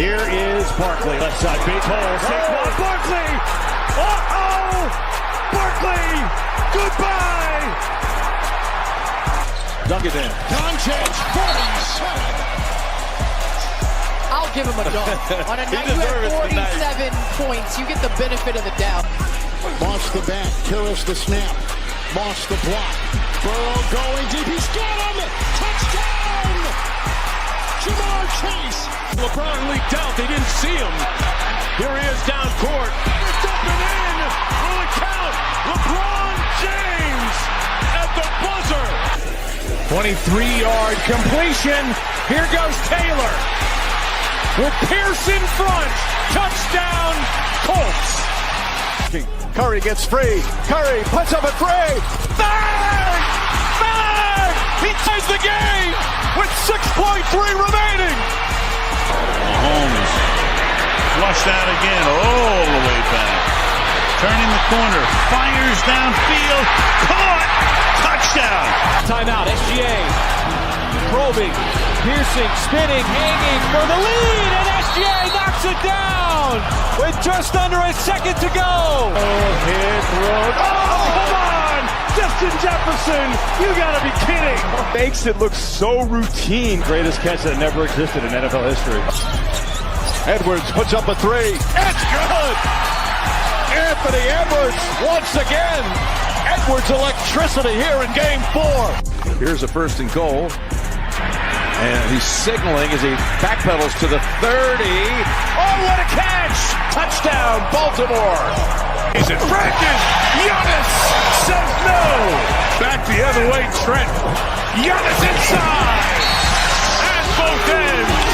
Here is Barkley. Left side, big hole. Saquon Barkley. Uh-oh! Barkley! Goodbye! Dunk it in. Tongiht, 47. I'll give him a dunk. On a night you have 47 points, you get the benefit of the doubt. Moss the back, Karras the snap, Moss the block. Burrow going deep, he's got him! Touchdown! Jamar Chase! LeBron leaked out, they didn't see him. Here he is down court. It's up and in! Will it count? LeBron James at the buzzer! 23-yard completion. Here goes Taylor. With Pierce in front. Touchdown, Colts. Curry gets free. Curry puts up a three. Bang! Bang! He ties the game with 6.3 remaining. Mahomes flushed out again all the way back. Turning the corner. Fires downfield. Caught! Touchdown! Timeout, SGA. Probing, piercing, spinning, hanging for the lead, and SGA knocks it down with just under a second to go. Hit road. Oh, come on! Justin Jefferson, you gotta be kidding. Makes it look so routine. Greatest catch that never existed in NFL history. Edwards puts up a three. It's good! Anthony Edwards once again. Edwards electricity here in game 4. Here's a first and goal. And he's signaling as he backpedals to the 30. Oh, what a catch! Touchdown, Baltimore! Is it Brandon? Giannis says no! Back the other way, Trent. Giannis inside! At both ends!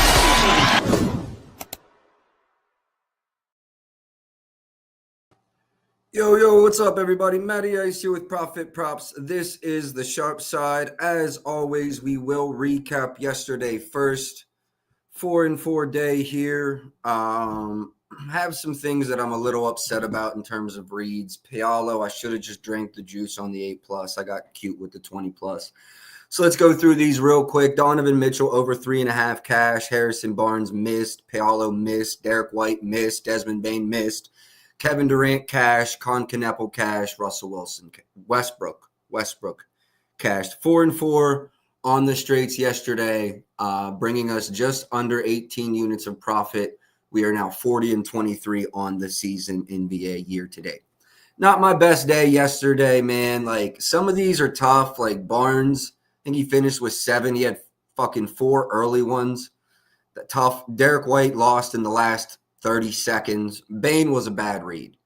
Yo, what's up, everybody? Matty Ice here with Profit Props. This is the Sharp Side. As always, we will recap yesterday first. 4-4 day here. Have some things that I'm a little upset about in terms of reads. Paolo, I should have just drank the juice on the 8+. I got cute with the 20+. So let's go through these real quick. Donovan Mitchell over 3.5 cash. Harrison Barnes missed. Paolo missed. Derek White missed. Desmond Bain missed. Kevin Durant cash, Con Kneppel cash, Russell Wilson, Westbrook cashed. 4-4 on the straights yesterday, bringing us just under 18 units of profit. We are now 40-23 on the season NBA year to date. Not my best day yesterday, man. Like, some of these are tough. Like Barnes, I think he finished with 7. He had fucking 4 early ones. Tough. Derek White lost in the last 30 seconds. Bain was a bad read.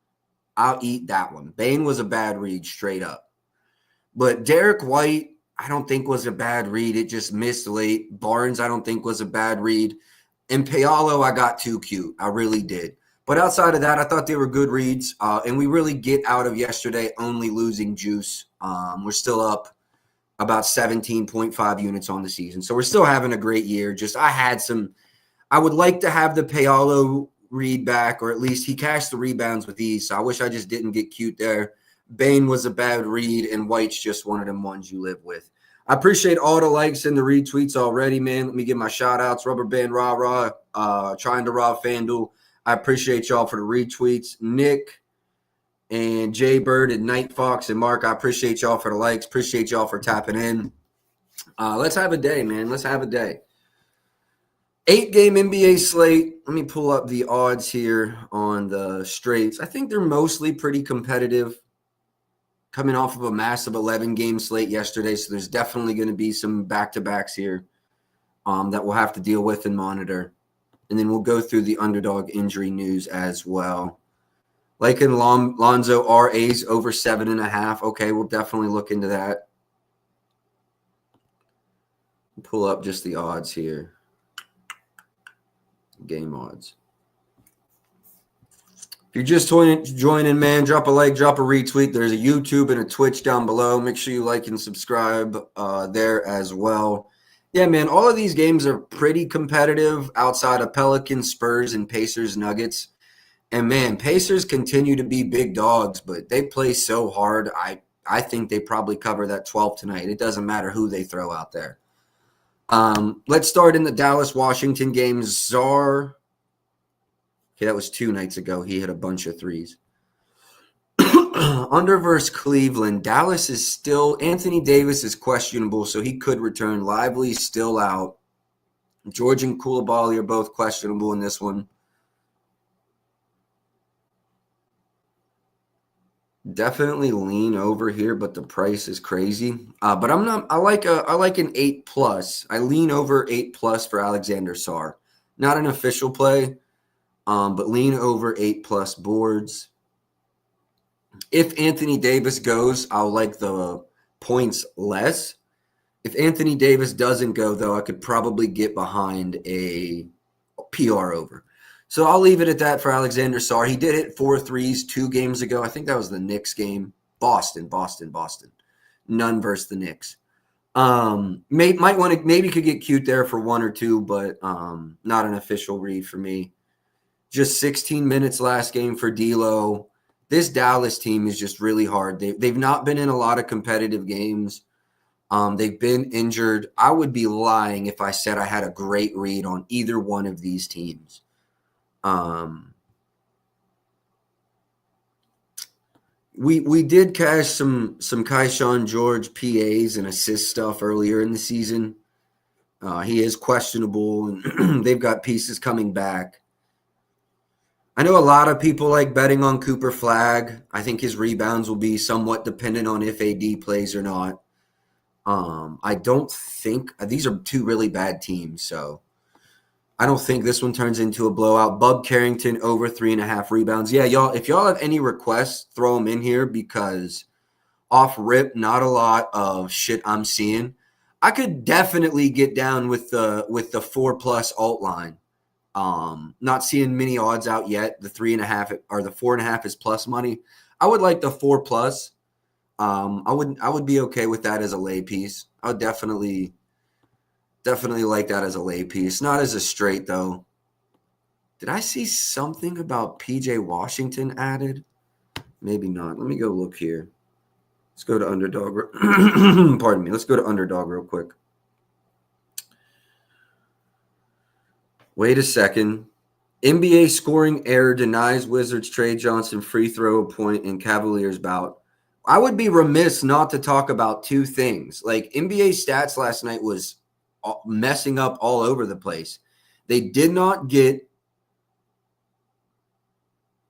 I'll eat that one. Bain was a bad read straight up. But Derek White, I don't think was a bad read. It just missed late. Barnes, I don't think was a bad read. And Paolo, I got too cute. I really did. But outside of that, I thought they were good reads. And we really get out of yesterday only losing juice. We're still up about 17.5 units on the season. So we're still having a great year. Just I would like to have the Paolo read back, or at least he cashed the rebounds with ease. So I wish I just didn't get cute there. Bain was a bad read, and White's just one of them ones you live with. I appreciate all the likes and the retweets already, man. Let me give my shout-outs. Rubber Band Rah, Trying to Rob FanDuel. I appreciate y'all for the retweets. Nick and Jay Bird and Night Fox and Mark, I appreciate y'all for the likes. Appreciate y'all for tapping in. Let's have a day, man. Let's have a day. 8-game NBA slate. Let me pull up the odds here on the straights. I think they're mostly pretty competitive, coming off of a massive 11-game slate yesterday. So there's definitely going to be some back-to-backs here that we'll have to deal with and monitor. And then we'll go through the underdog injury news as well. Like in Lonzo, RAs over 7.5. Okay, we'll definitely look into that. Pull up just the odds here. Game odds. If you're just joining, man, drop a like, drop a retweet. There's a YouTube and a Twitch down below. Make sure you like and subscribe there as well. Yeah, man, all of these games are pretty competitive outside of Pelicans, Spurs, and Pacers, Nuggets. And, man, Pacers continue to be big dogs, but they play so hard. I think they probably cover that 12 tonight. It doesn't matter who they throw out there. Let's start in the Dallas-Washington game. Czar Okay, that was 2 nights ago. He hit a bunch of threes. Under versus Cleveland. Dallas is still – Anthony Davis is questionable, so he could return. Lively's still out. George and Koulibaly are both questionable in this one. Definitely lean over here, but the price is crazy. But I'm not. I like an 8+. I lean over 8+ for Alexander Sarr. Not an official play, but lean over 8+ boards. If Anthony Davis goes, I'll like the points less. If Anthony Davis doesn't go, though, I could probably get behind a PR over. So I'll leave it at that for Alexander Sarr. He did hit 4 threes 2 games ago. I think that was the Knicks game. Boston. None versus the Knicks. Might want to maybe could get cute there for 1 or 2, but not an official read for me. Just 16 minutes last game for D'Lo. This Dallas team is just really hard. They've not been in a lot of competitive games. They've been injured. I would be lying if I said I had a great read on either one of these teams. We did cash some Keyshawn George PAs and assist stuff earlier in the season. He is questionable, and they've got pieces coming back. I know a lot of people like betting on Cooper Flagg. I think his rebounds will be somewhat dependent on if AD plays or not. I don't think – these are 2 really bad teams, so I don't think this one turns into a blowout. Bub Carrington over 3.5 rebounds. Yeah, y'all, if y'all have any requests, throw them in here because off rip, not a lot of shit I'm seeing. I could definitely get down with the 4+ alt line. Not seeing many odds out yet. The 3.5 or the 4.5 is plus money. I would like the 4+. I would be okay with that as a lay piece. I would definitely like that as a lay piece. Not as a straight though. Did I see something about PJ Washington added? Maybe not. Let me go look here. Let's go to Underdog. Pardon me. Let's go to Underdog real quick. Wait a second. NBA scoring error denies Wizards Trey Johnson free throw point in Cavaliers bout. I would be remiss not to talk about 2 things. Like NBA stats last night was messing up all over the place. They did not get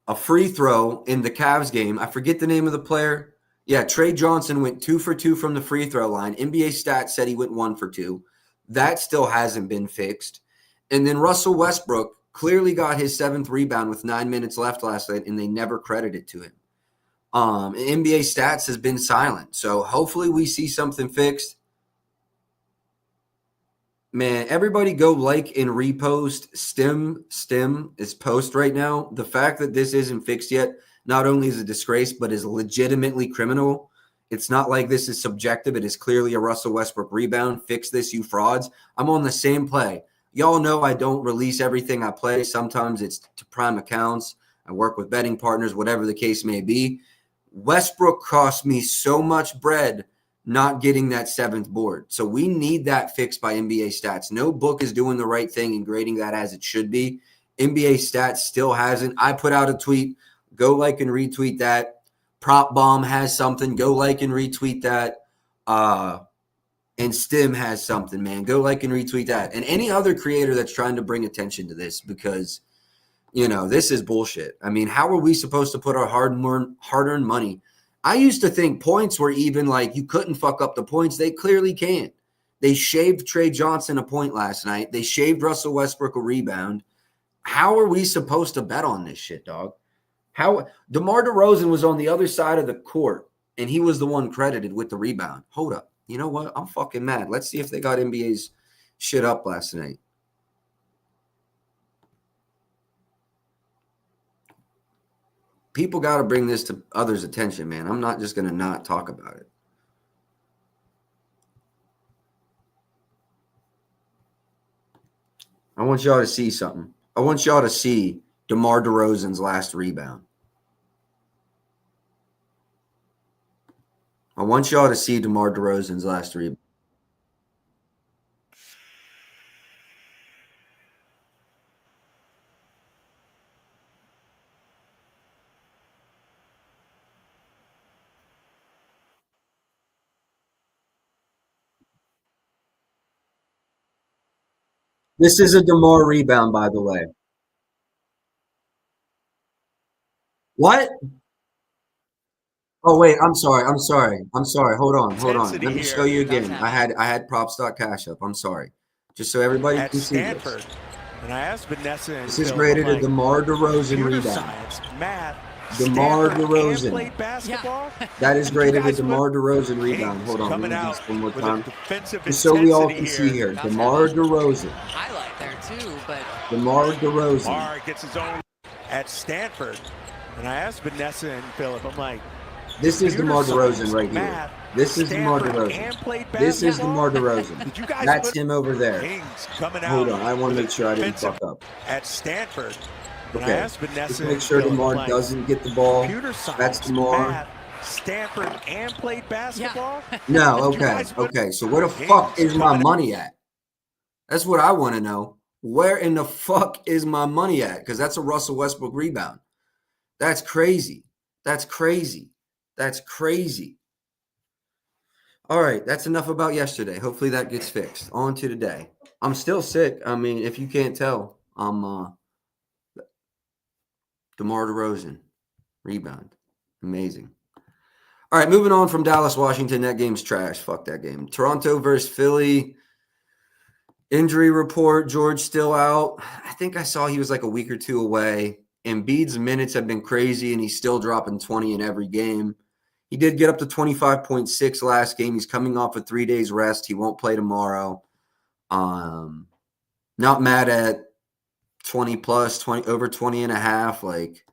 a free throw in the Cavs game. I forget the name of the player. Yeah, Trey Johnson went 2 for 2 from the free throw line. NBA stats said he went 1 for 2. That still hasn't been fixed. And then Russell Westbrook clearly got his 7th rebound with 9 minutes left last night, and they never credited to him. NBA stats has been silent. So hopefully we see something fixed. Man, everybody go like and repost Stem is post right now. The fact that this isn't fixed yet, not only is a disgrace, but is legitimately criminal. It's not like this is subjective. It is clearly a Russell Westbrook rebound. Fix this, you frauds. I'm on the same play. Y'all know I don't release everything I play. Sometimes it's to prime accounts. I work with betting partners, whatever the case may be. Westbrook cost me so much bread not getting that 7th board. So we need that fixed by NBA stats. No book is doing the right thing and grading that as it should be. NBA stats still hasn't. I put out a tweet. Go like and retweet that. Prop Bomb has something. Go like and retweet that. And Stim has something, man. Go like and retweet that. And any other creator that's trying to bring attention to this because, this is bullshit. I mean, how are we supposed to put our hard-earned money? I used to think points were even like you couldn't fuck up the points. They clearly can't. They shaved Trey Johnson a point last night. They shaved Russell Westbrook a rebound. How are we supposed to bet on this shit, dog? How DeMar DeRozan was on the other side of the court, and he was the one credited with the rebound. Hold up. You know what? I'm fucking mad. Let's see if they got NBA's shit up last night. People got to bring this to others' attention, man. I'm not just going to not talk about it. I want y'all to see something. I want y'all to see DeMar DeRozan's last rebound. I want y'all to see DeMar DeRozan's last rebound. This is a DeMar rebound, by the way. What? Oh wait, I'm sorry. Hold on. Let me show you again. I had props.cash up. I'm sorry. Just so everybody At can see Stanford. this. And I asked Vanessa and This is Phil, graded a like, DeMar DeRozan computer rebound. science, math, DeMar Stanford and DeRozan. played basketball. That is You graded a guys DeMar would- DeRozan rebound. Kings Hold on, coming let me do out this one more with time. a defensive Just so we all intensity can see here. About to DeMar have a DeRozan. highlight there too, but DeMar DeRozan. Lamar gets his own at Stanford. And I asked Vanessa and Philip, I'm like, This is DeMar computer DeRozan science, right here. math, This is DeMar Stanford DeRozan. and played This is basketball? DeMar DeRozan. Did you guys That's put him over there. Kings coming out Hold on, I want to with make sure I didn't defensive fuck up. at Stanford. And I Okay, asked Vanessa just make and sure Philip, DeMar I'm like, doesn't get the ball. computer science, That's DeMar. math, Stanford and played basketball? No, Did you okay, guys put okay. So where the Kings fuck is my coming out? money at? That's what I want to know. Where in the fuck is my money at? Because that's a Russell Westbrook rebound. That's crazy. That's crazy. That's crazy. All right, that's enough about yesterday. Hopefully that gets fixed. On to today. I'm still sick. I mean, if you can't tell, I'm DeMar DeRozan rebound. Amazing. All right, moving on from Dallas, Washington. That game's trash. Fuck that game. Toronto versus Philly. Injury report, George still out. I think I saw he was like a week or two away. Embiid's minutes have been crazy, and he's still dropping 20 in every game. He did get up to 25.6 last game. He's coming off a 3 days rest. He won't play tomorrow. Not mad at 20 plus, 20 over 20 and a half. Like,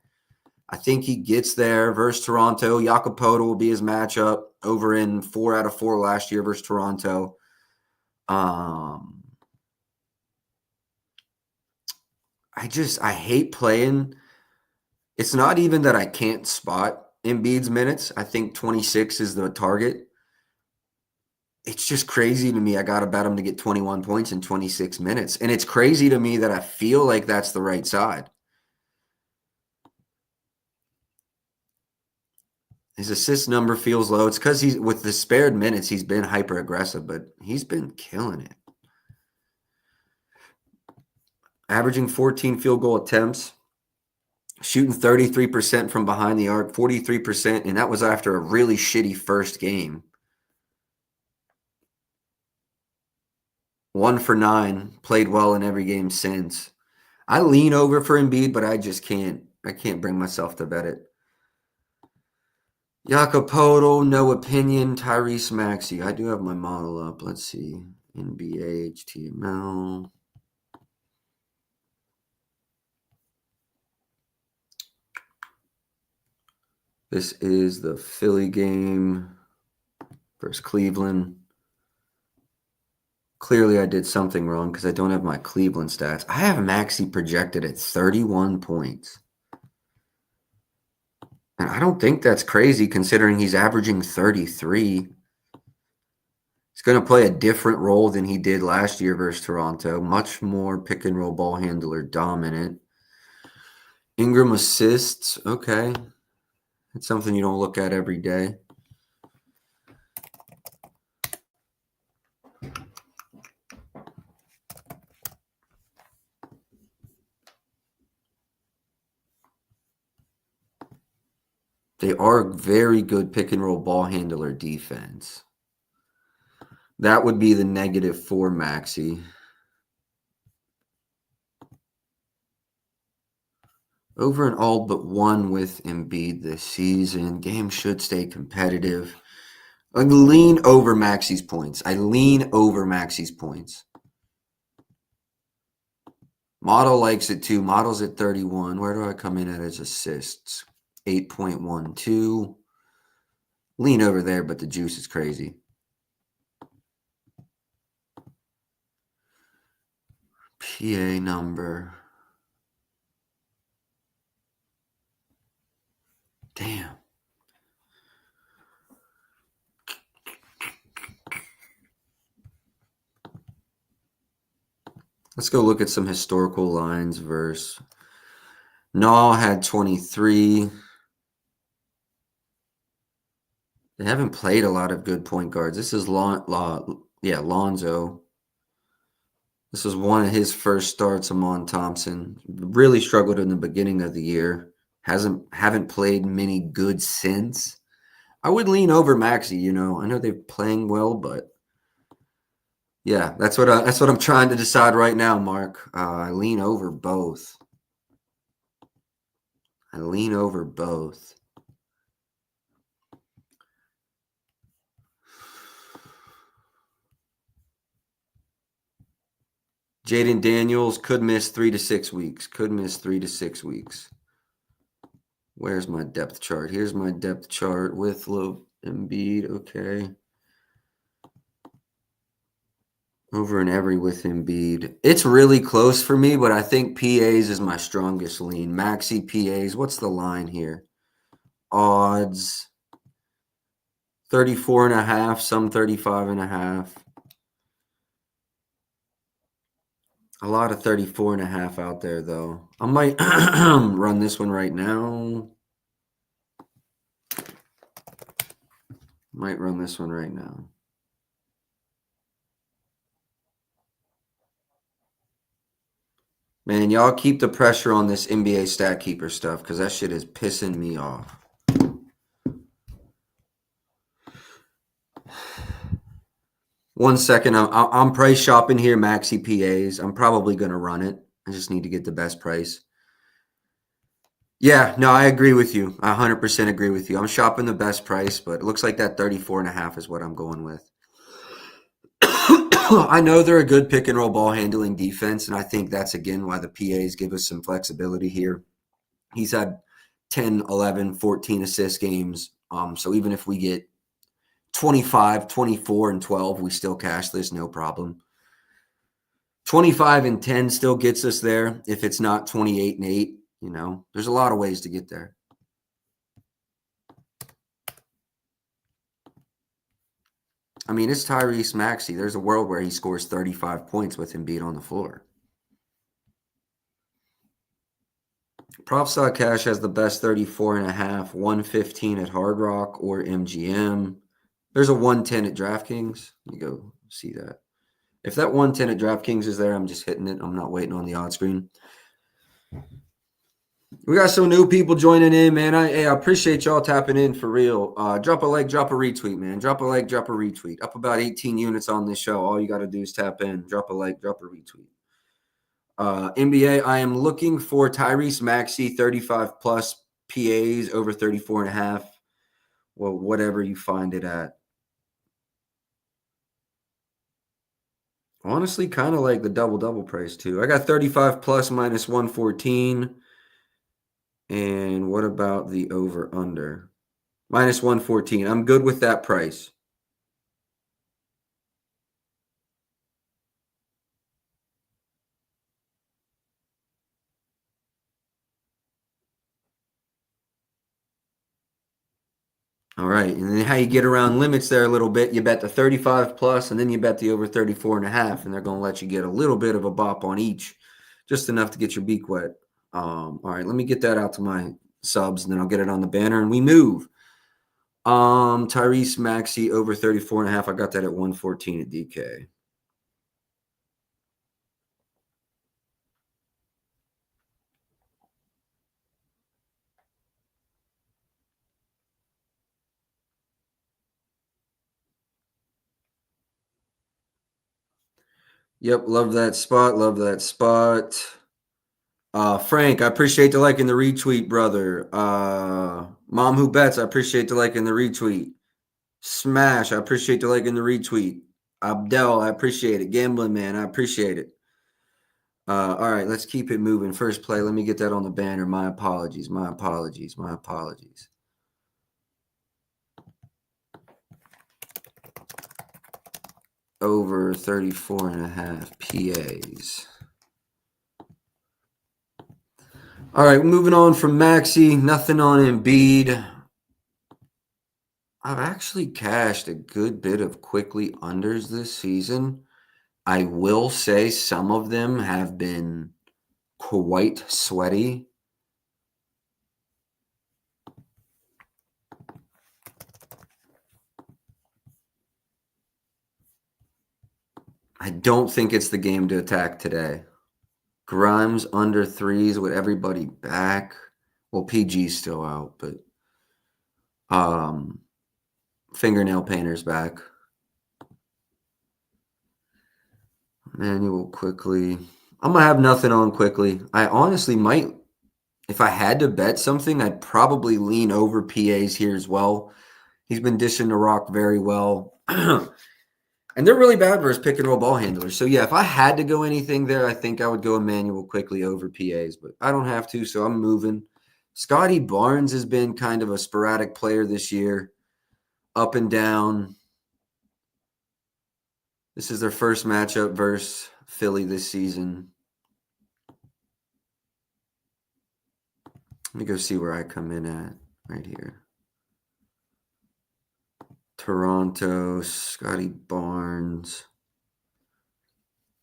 I think he gets there versus Toronto. Jakopoto will be his matchup over in 4 out of 4 last year versus Toronto. I hate playing. It's not even that I can't spot Embiid's minutes. I think 26 is the target. It's just crazy to me. I got to bet him to get 21 points in 26 minutes. And it's crazy to me that I feel like that's the right side. His assist number feels low. It's because he's with the spared minutes, he's been hyper aggressive, but he's been killing it. Averaging 14 field goal attempts, shooting 33% from behind the arc, 43%, and that was after a really shitty first game. 1 for 9, played well in every game since. I lean over for Embiid, but I just can't. I can't bring myself to bet it. Jakopoto, no opinion. Tyrese Maxey. I do have my model up. Let's see. NBA HTML. This is the Philly game versus Cleveland. Clearly, I did something wrong because I don't have my Cleveland stats. I have Maxey projected at 31 points. And I don't think that's crazy considering he's averaging 33. He's going to play a different role than he did last year versus Toronto. Much more pick and roll ball handler dominant. Ingram assists. Okay. It's something you don't look at every day. They are very good pick and roll ball handler defense. That would be the negative for Maxey. Over and all but one with Embiid this season. Game should stay competitive. I lean over Maxey's points. Model likes it too. Model's at 31. Where do I come in at his assists? 8.12. Lean over there, but the juice is crazy. PA number. Damn. Let's go look at some historical lines versus Naw had 23. They haven't played a lot of good point guards. This is Lonzo. This was one of his first starts, Amon Thompson. Really struggled in the beginning of the year. Haven't played many good since. I would lean over Maxey, I know they're playing well, but yeah, that's what I'm trying to decide right now, Mark. I lean over both. Jaden Daniels could miss 3 to 6 weeks. Where's my depth chart? Here's my depth chart with Embiid. Okay. Over and every with Embiid. It's really close for me, but I think PAs is my strongest lean. Maxi PAs. What's the line here? Odds 34.5, some 35.5. A lot of 34.5 out there, though. I might run this one right now. Man, y'all keep the pressure on this NBA stat keeper stuff because that shit is pissing me off. One second, I'm price shopping here, Maxi PAs. I'm probably going to run it. I just need to get the best price. Yeah, no, I agree with you. I 100% agree with you. I'm shopping the best price, but it looks like that 34.5 is what I'm going with. I know they're a good pick and roll ball handling defense, and I think that's, again, why the PAs give us some flexibility here. He's had 10, 11, 14 assist games. So even if we get 25, 24, and 12, we still cash this, no problem. 25 and 10 still gets us there if it's not 28 and 8. There's a lot of ways to get there. I mean, it's Tyrese Maxey. There's a world where he scores 35 points with Embiid on the floor. Propstock Cash has the best 34.5, 115 at Hard Rock or MGM. There's a 110 at DraftKings. You go see that. If that 110 at DraftKings is there, I'm just hitting it. I'm not waiting on the odd screen. We got some new people joining in, man. I appreciate y'all tapping in for real. Drop a like, drop a retweet, man. Drop a like, drop a retweet. Up about 18 units on this show. All you got to do is tap in. Drop a like, drop a retweet. NBA, I am looking for Tyrese Maxey, 35 plus PAs over 34.5. Well, whatever you find it at. Honestly, kind of like the double price too. I got 35 plus minus 114. And what about the over under? Minus 114. I'm good with that price. All right. And then how you get around limits there a little bit, you bet the 35 plus and then you bet the over 34.5, and they're going to let you get a little bit of a bop on each, just enough to get your beak wet. All right, let me get that out to my subs and then I'll get it on the banner and we move. Tyrese Maxey over 34.5. I got that at 114 at DK. Yep, love that spot. Frank, I appreciate the like and the retweet, brother. Mom Who Bets, I appreciate the like and the retweet. Smash, I appreciate the like and the retweet. Abdel, I appreciate it. Gambling Man, I appreciate it. All right, let's keep it moving. First play, let me get that on the banner. My apologies. Over 34.5 PAs. All right, moving on from Maxey. Nothing on Embiid. I've actually cashed a good bit of quickly unders this season. I will say some of them have been quite sweaty. I don't think it's the game to attack today. Grimes under threes with everybody back. Well, PG's still out, but fingernail painter's back. Manual quickly. I'm going to have nothing on quickly. I honestly might, if I had to bet something, I'd probably lean over PAs here as well. He's been dishing the rock very well. And they're really bad versus pick and roll ball handlers. So, yeah, if I had to go anything there, I think I would go Emmanuel quickly over PAs. But I don't have to, so I'm moving. Scotty Barnes has been kind of a sporadic player this year, up and down. This is their first matchup versus Philly this season. Let me go see where I come in at right here. Toronto, Scotty Barnes.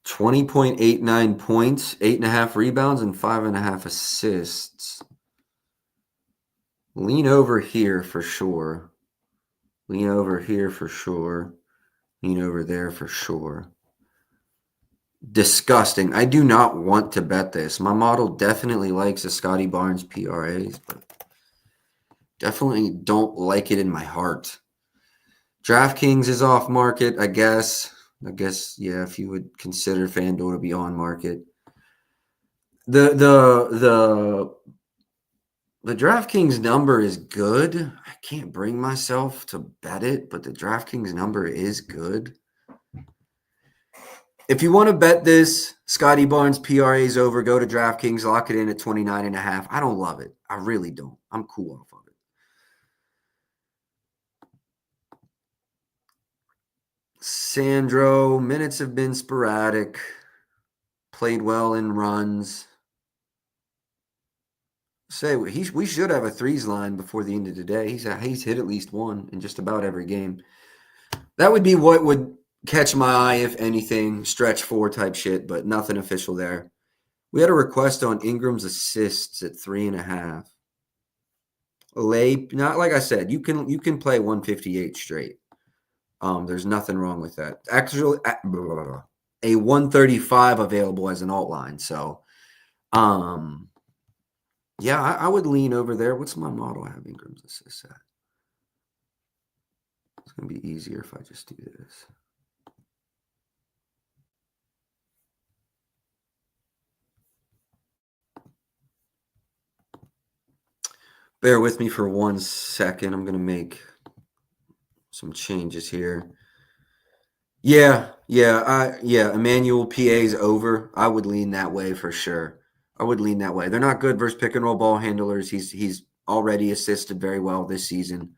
20.89 points, 8.5 rebounds, and 5.5 assists. Lean over here for sure. Lean over here for sure. Lean over there for sure. Disgusting. I do not want to bet this. My model definitely likes the Scotty Barnes PRAs, but definitely don't like it in my heart. DraftKings is off market, I guess. Yeah, if you would consider FanDuel to be on market. The DraftKings number is good. I can't bring myself to bet it, but the DraftKings number is good. If you want to bet this, Scotty Barnes PRA's over, go to DraftKings, lock it in at 29.5. I don't love it. I really don't. I'm cool off of it. Sandro, minutes have been sporadic. Played well in runs. We should have a threes line before the end of the day. He's hit at least one in just about every game. That would be what would catch my eye, if anything, stretch four type shit, but nothing official there. We had a request on Ingram's assists at 3.5. Not like I said, you can play 158 straight. There's nothing wrong with that. Actually, a 135 available as an alt line. So, yeah, I would lean over there. What's my model have Ingram's assists at? It's going to be easier if I just do this. Bear with me for 1 second. I'm going to make some changes here. Yeah. Emmanuel PA's over. I would lean that way for sure. I would lean that way. They're not good versus pick and roll ball handlers. He's already assisted very well this season.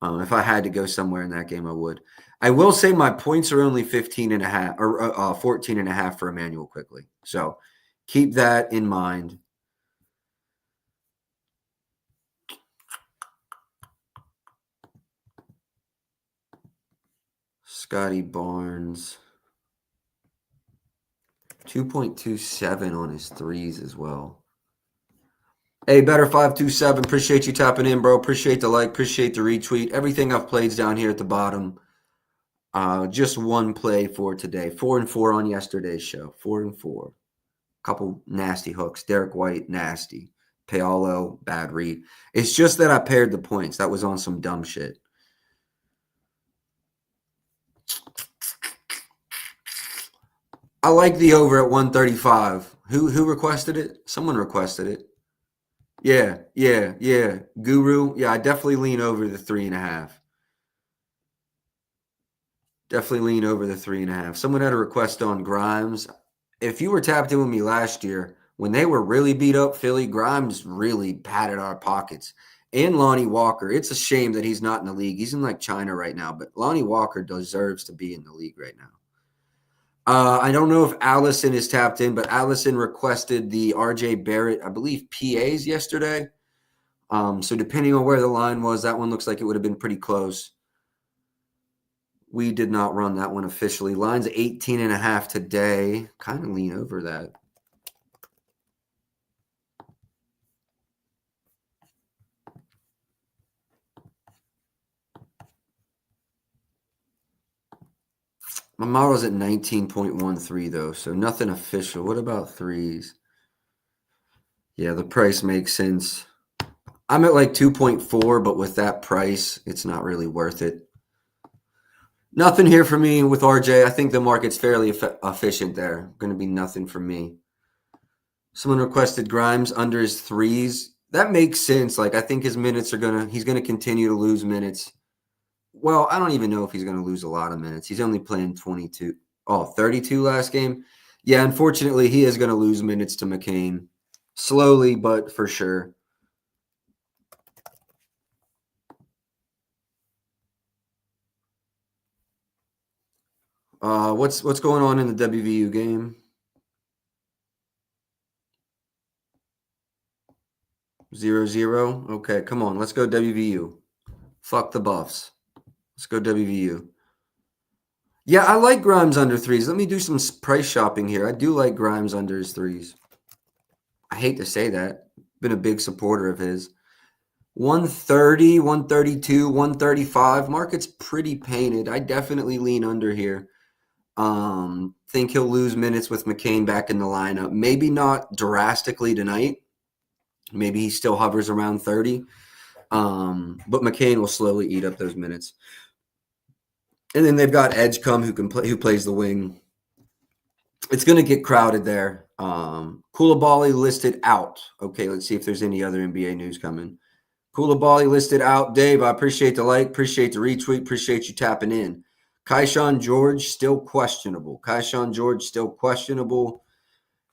If I had to go somewhere in that game, I would. I will say my points are only 15.5 or 14.5 for Emmanuel quickly. So keep that in mind. Scotty Barnes. 2.27 on his threes as well. Hey, Better 527. Appreciate you tapping in, bro. Appreciate the like. Appreciate the retweet. Everything I've played is down here at the bottom. Just one play for today. 4-4 on yesterday's show. 4-4. Couple nasty hooks. Derek White, nasty. Paolo, bad read. It's just that I paired the points. That was on some dumb shit. I like the over at 135. Who requested it? Someone requested it. Yeah. Guru. Yeah, I definitely lean over the 3.5. Definitely lean over the 3.5. Someone had a request on Grimes. If you were tapped in with me last year, when they were really beat up, Philly, Grimes really padded our pockets. And Lonnie Walker. It's a shame that he's not in the league. He's in like China right now, but Lonnie Walker deserves to be in the league right now. I don't know if Allison is tapped in, but Allison requested the RJ Barrett, I believe, PAs yesterday. So depending on where the line was, that one looks like it would have been pretty close. We did not run that one officially. Line's 18.5 today. Kind of lean over that. My model's at 19.13 though, so nothing official. What about threes? Yeah, the price makes sense. I'm at like 2.4, but with that price, it's not really worth it. Nothing here for me with RJ. I think the market's fairly efficient there. Going to be nothing for me. Someone requested Grimes under his threes. That makes sense. Like, I think his minutes he's going to continue to lose minutes. Well, I don't even know if he's going to lose a lot of minutes. He's only playing 32 last game. Yeah, unfortunately, he is going to lose minutes to McCain. Slowly, but for sure. What's going on in the WVU game? 0-0. Okay, come on. Let's go WVU. Fuck the Buffs. Let's go WVU. Yeah, I like Grimes under threes. Let me do some price shopping here. I do like Grimes under his threes. I hate to say that. Been a big supporter of his. 130, 132, 135. Market's pretty painted. I definitely lean under here. Think he'll lose minutes with McCain back in the lineup. Maybe not drastically tonight. Maybe he still hovers around 30. But McCain will slowly eat up those minutes. And then they've got Edgecombe who plays the wing. It's going to get crowded there. Koulibaly listed out. Okay, let's see if there's any other NBA news coming. Koulibaly listed out. Dave, I appreciate the like, appreciate the retweet, appreciate you tapping in. Kaishan George still questionable.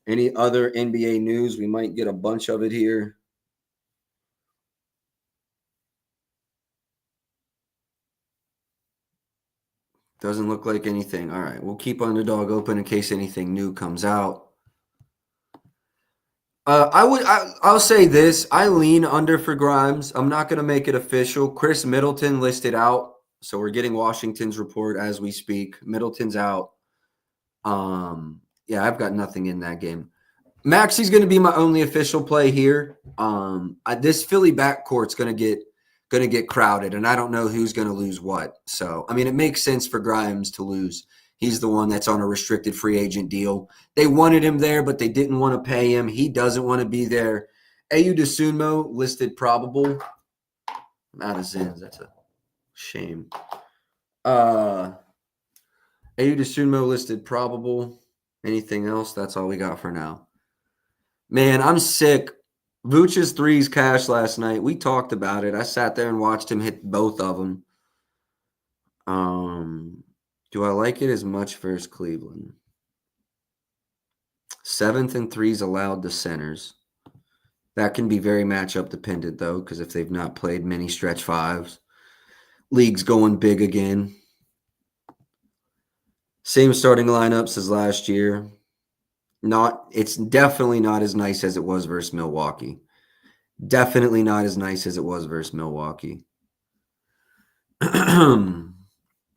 Any other NBA news? We might get a bunch of it here. Doesn't look like anything. All right, we'll keep Underdog open in case anything new comes out. I'll say this. I lean under for Grimes. I'm not going to make it official. Chris Middleton listed out. So we're getting Washington's report as we speak. Middleton's out. Yeah, I've got nothing in that game. Maxi's going to be my only official play here. This Philly backcourt's going to get crowded, and I don't know who's going to lose what. So, I mean, it makes sense for Grimes to lose. He's the one that's on a restricted free agent deal. They wanted him there, but they didn't want to pay him. He doesn't want to be there. Ayu Dosunmu listed probable. I'm out of Zins. That's a shame. Ayu Dosunmu listed probable. Anything else? That's all we got for now. Man, I'm sick. Vooch's threes cashed last night. We talked about it. I sat there and watched him hit both of them. Do I like it as much versus Cleveland? 7th and 3s allowed to centers. That can be very matchup dependent, though, because if they've not played many stretch fives, league's going big again. Same starting lineups as last year. It's definitely not as nice as it was versus Milwaukee. Definitely not as nice as it was versus Milwaukee.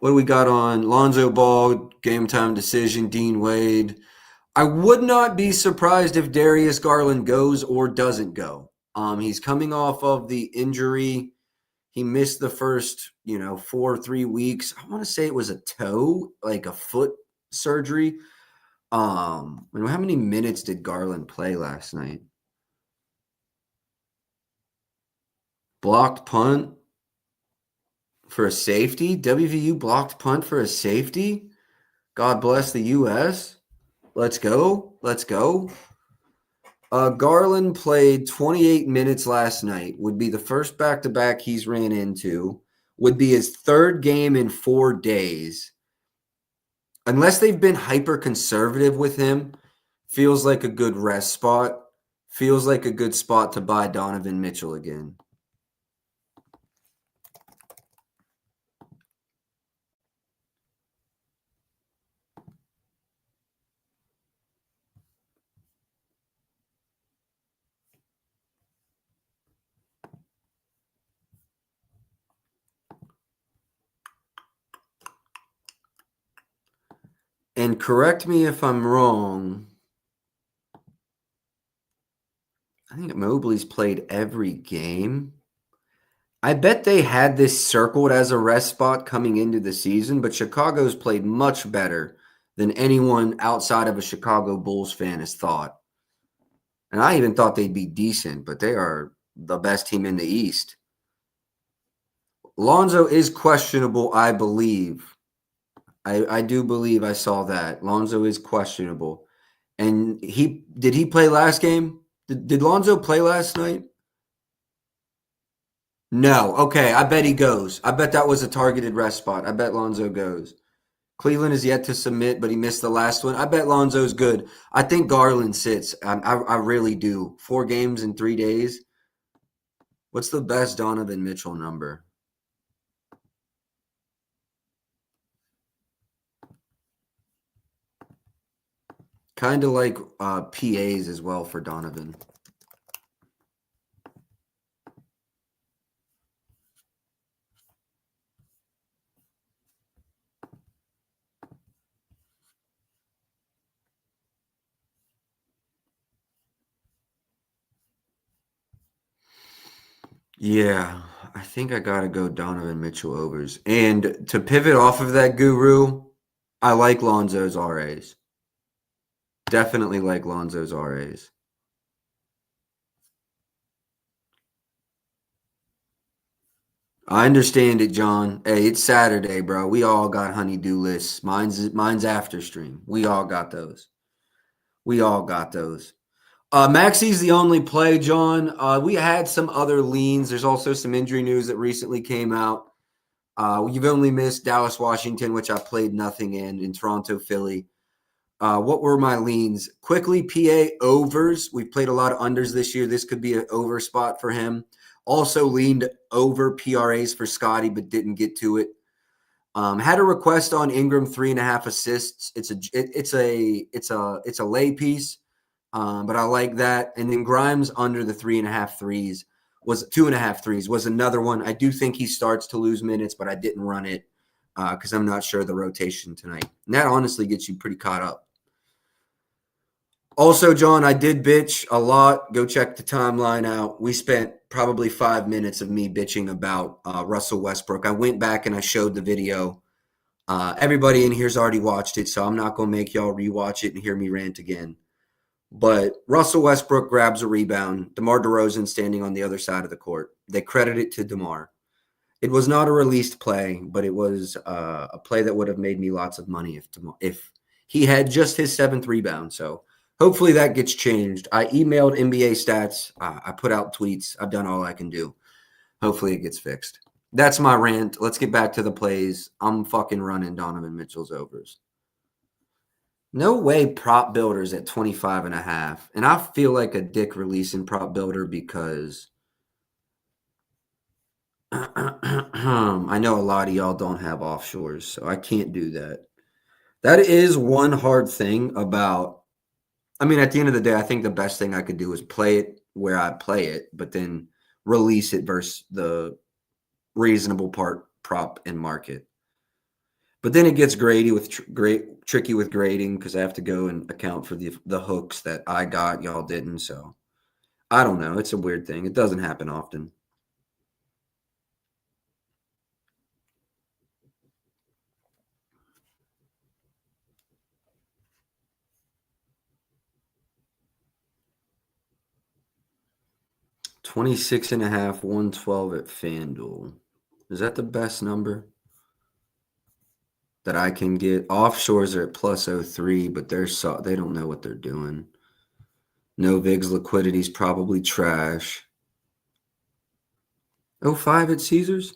What do we got on? Lonzo Ball, game time decision, Dean Wade. I would not be surprised if Darius Garland goes or doesn't go. He's coming off of the injury. He missed the first, 3 weeks. I want to say it was a toe, like a foot surgery. How many minutes did Garland play last night? Blocked punt for a safety. WVU blocked punt for a safety. God bless the U.S. Let's go. Garland played 28 minutes last night. Would be the first back-to-back he's ran into. Would be his third game in 4 days. Unless they've been hyper-conservative with him, feels like a good rest spot. Feels like a good spot to buy Donovan Mitchell again. And correct me if I'm wrong. I think Mobley's played every game. I bet they had this circled as a rest spot coming into the season, but Chicago's played much better than anyone outside of a Chicago Bulls fan has thought. And I even thought they'd be decent, but they are the best team in the East. Lonzo is questionable, I believe. I do believe I saw that. Lonzo is questionable. And did he play last game? Did Lonzo play last night? No. Okay, I bet he goes. I bet that was a targeted rest spot. I bet Lonzo goes. Cleveland is yet to submit, but he missed the last one. I bet Lonzo's good. I think Garland sits. I really do. 4 games in 3 days. What's the best Donovan Mitchell number? Kind of like PAs as well for Donovan. Yeah, I think I got to go Donovan Mitchell overs. And to pivot off of that guru, I like Lonzo's RAs. Definitely like Lonzo's RAs. I understand it, John. Hey, it's Saturday, bro. We all got honeydew lists. Mine's after stream. We all got those. Maxi's the only play, John. We had some other leans. There's also some injury news that recently came out. You've only missed Dallas, Washington, which I played nothing in Toronto, Philly. What were my leans? Quickly, PA overs. We've played a lot of unders this year. This could be an over spot for him. Also leaned over PRAs for Scotty, but didn't get to it. Had a request on Ingram 3.5 assists. It's a lay piece, but I like that. And then Grimes under the 3.5 threes was 2.5 threes was another one. I do think he starts to lose minutes, but I didn't run it because I'm not sure of the rotation tonight. And that honestly gets you pretty caught up. Also, John, I did bitch a lot. Go check the timeline out. We spent probably 5 minutes of me bitching about Russell Westbrook. I went back and I showed the video. Everybody in here's already watched it, so I'm not going to make y'all rewatch it and hear me rant again. But Russell Westbrook grabs a rebound. DeMar DeRozan standing on the other side of the court. They credit it to DeMar. It was not a released play, but it was a play that would have made me lots of money if he had just his 7th rebound. So hopefully that gets changed. I emailed NBA stats. I put out tweets. I've done all I can do. Hopefully it gets fixed. That's my rant. Let's get back to the plays. I'm fucking running Donovan Mitchell's overs. No way prop builders at 25.5. And I feel like a dick releasing prop builder because I know a lot of y'all don't have offshores, so I can't do that. That is one hard thing about, I mean, at the end of the day, I think the best thing I could do is play it where I play it, but then release it versus the reasonable part prop and market. But then it gets tricky with grading because I have to go and account for the hooks that I got, y'all didn't. So I don't know. It's a weird thing. It doesn't happen often. $26.5, 112 at FanDuel. Is that the best number that I can get? Offshores are at plus 03, but they don't know what they're doing. No VIG's liquidity is probably trash. 05 at Caesars?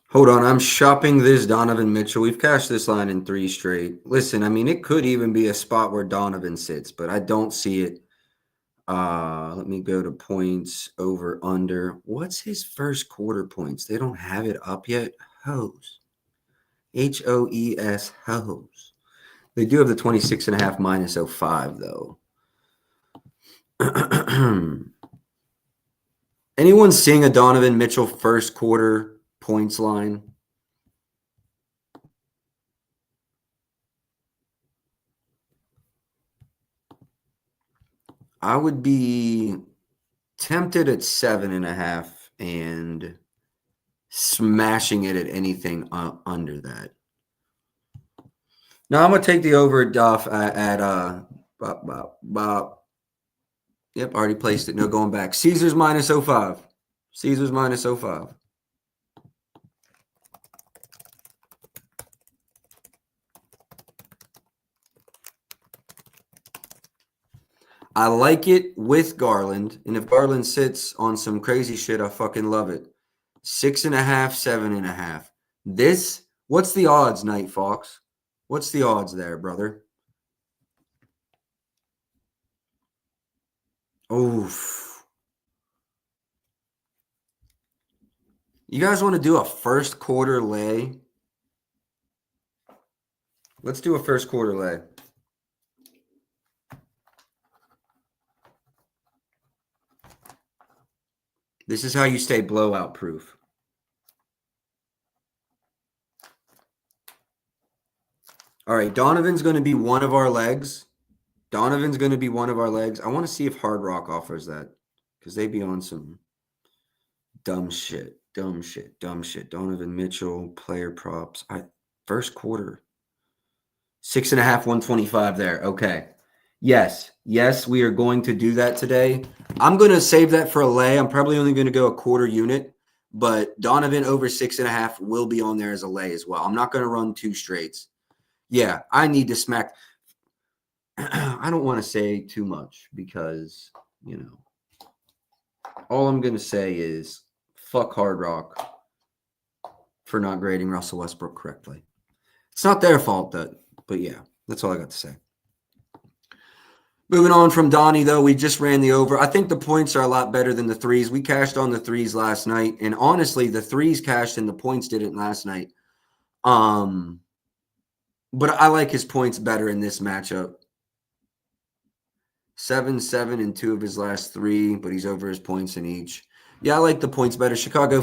Hold on, I'm shopping this Donovan Mitchell. We've cashed this line in 3 straight. Listen, I mean, it could even be a spot where Donovan sits, but I don't see it. Let me go to points over under. What's his first quarter points? They don't have it up yet. Hoes. HOES hoes. They do have the 26.5 minus 05 though. Anyone seeing a Donovan Mitchell first quarter points line? I would be tempted at 7.5 and smashing it at anything under that. Now I'm gonna take the over Duff at Yep, already placed it. No going back. Caesars minus 05. Caesars minus 05. I like it with Garland, and if Garland sits on some crazy shit, I fucking love it. 6.5, 7.5. This, what's the odds, Night Fox? What's the odds there, brother? Oof. You guys want to do a first quarter lay? Let's do a first quarter lay. This is how you stay blowout proof. All right, Donovan's going to be one of our legs. Donovan's going to be one of our legs. I want to see if Hard Rock offers that because they be on some dumb shit. Donovan Mitchell, player props. First quarter. 6.5, 125 there. Okay. Yes, we are going to do that today. I'm going to save that for a lay. I'm probably only going to go a quarter unit, but Donovan over 6.5 will be on there as a lay as well. I'm not going to run 2 straights. Yeah, I need to smack. I don't want to say too much because, all I'm going to say is fuck Hard Rock for not grading Russell Westbrook correctly. It's not their fault, but yeah, that's all I got to say. Moving on from Donnie, though, we just ran the over. I think the points are a lot better than the threes. We cashed on the threes last night, and honestly, the threes cashed and the points didn't last night. But I like his points better in this matchup. 7-7 in 2 of his last 3, but he's over his points in each. Yeah, I like the points better. Chicago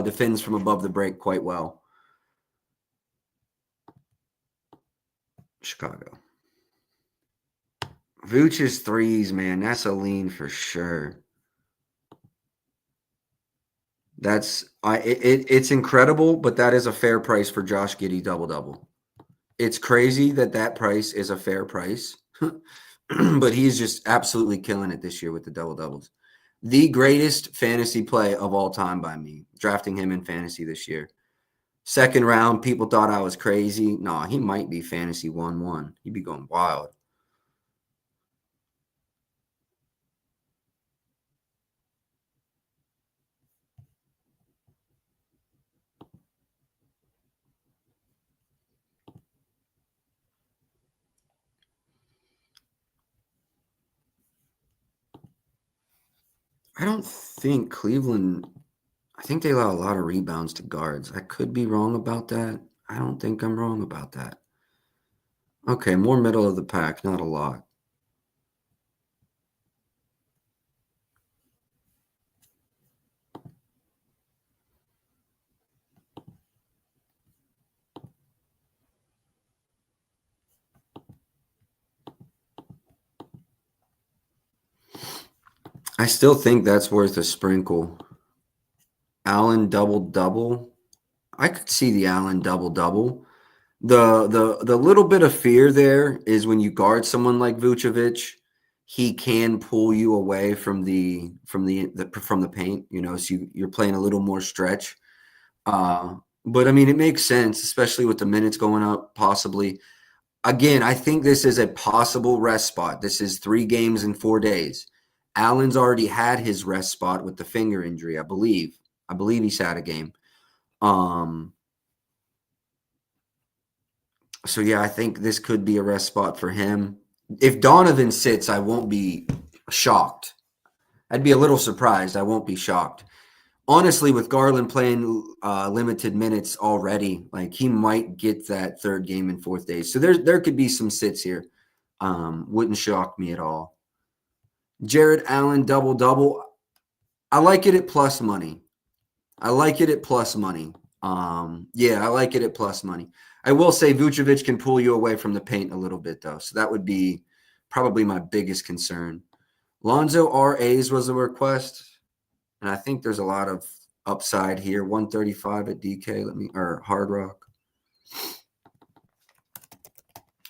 defends from above the break quite well. Chicago. Vooch's threes, man, that's a lean for sure. It's incredible, but that is a fair price for Josh Giddey double-double. It's crazy that price is a fair price, but he's just absolutely killing it this year with the double-doubles. The greatest fantasy play of all time by me, drafting him in fantasy this year. Second round, people thought I was crazy. No, he might be fantasy 1-1. He'd be going wild. I don't think Cleveland – I think they allow a lot of rebounds to guards. I could be wrong about that. I don't think I'm wrong about that. Okay, more middle of the pack, not a lot. I still think that's worth a sprinkle. Allen double-double. I could see the Allen double-double. The little bit of fear there is when you guard someone like Vucevic, he can pull you away from the paint, so you're playing a little more stretch. But I mean, it makes sense, especially with the minutes going up, possibly. Again, I think this is a possible rest spot. This is 3 games in 4 days. Allen's already had his rest spot with the finger injury, I believe. I believe he's had a game. So, yeah, I think this could be a rest spot for him. If Donovan sits, I won't be shocked. I'd be a little surprised. I won't be shocked. Honestly, with Garland playing limited minutes already, like he might get that 3rd game in 4 days. So there could be some sits here. Wouldn't shock me at all. Jared Allen double-double. I like it at plus money. I like it at plus money. Yeah, I like it at plus money. I will say Vucevic can pull you away from the paint a little bit, though. So that would be probably my biggest concern. Lonzo RAs was a request, and I think there's a lot of upside here. 135 at DK, or Hard Rock.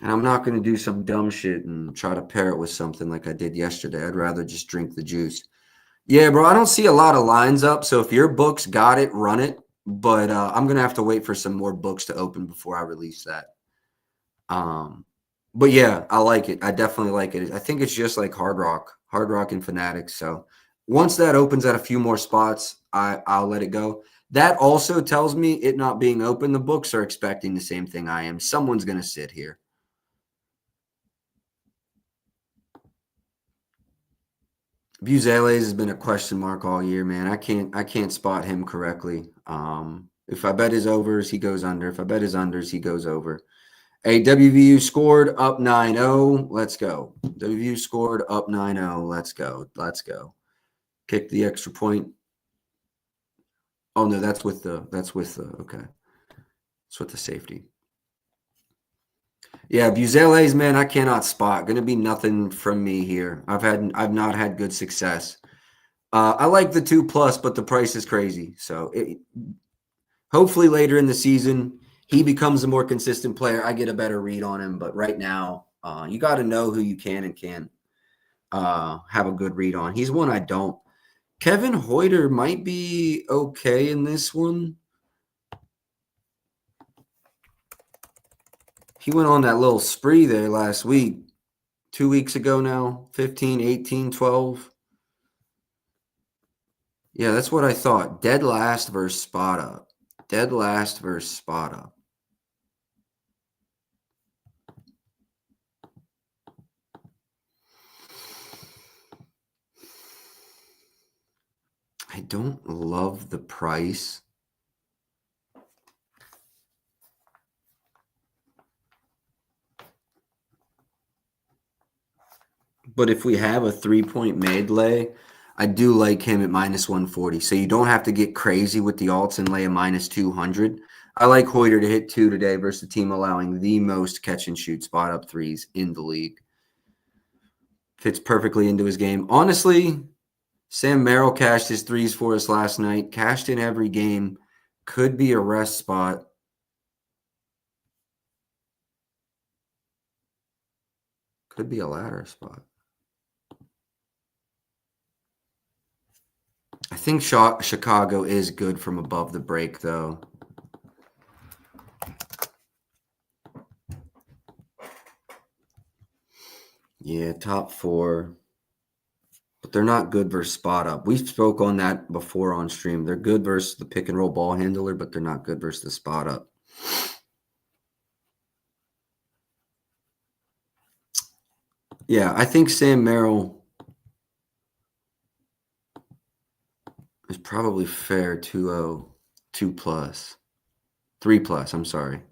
And I'm not going to do some dumb shit and try to pair it with something like I did yesterday. I'd rather just drink the juice. Yeah, bro, I don't see a lot of lines up. So if your books got it, run it. But I'm going to have to wait for some more books to open before I release that. But yeah, I like it. I definitely like it. I think it's just like Hard Rock and Fanatics. So once that opens at a few more spots, I'll let it go. That also tells me it not being open, the books are expecting the same thing I am. Someone's going to sit here. Buzeles has been a question mark all year, man. I can't spot him correctly. If I bet his overs, he goes under. If I bet his unders, he goes over. Hey, WVU scored up 9-0. Let's go. WVU scored up 9-0. Let's go. Let's go. Kick the extra point. Oh no, that's with the okay. It's with the safety. Yeah, Buzeles, man, I cannot spot. Going to be nothing from me here. I've not had good success. I like the 2+, but the price is crazy. So hopefully later in the season, he becomes a more consistent player. I get a better read on him. But right now, you got to know who you can and can't have a good read on. He's one I don't. Kevin Hoyter might be okay in this one. He went on that little spree there last week, 2 weeks ago now, 15, 18, 12. Yeah, that's what I thought. Dead last versus spot up. Dead last versus spot up. I don't love the price. But if we have a 3-point made lay, I do like him at -140. So you don't have to get crazy with the alts and lay a -200. I like Hoyter to hit 2 today versus the team allowing the most catch and shoot spot up threes in the league. Fits perfectly into his game. Honestly, Sam Merrill cashed his threes for us last night. Cashed in every game. Could be a rest spot. Could be a ladder spot. I think Chicago is good from above the break, though. Yeah, top 4. But they're not good versus spot up. We spoke on that before on stream. They're good versus the pick and roll ball handler, but they're not good versus the spot up. Yeah, I think Sam Merrill is probably fair 2-0, 2+, 3+, I'm sorry.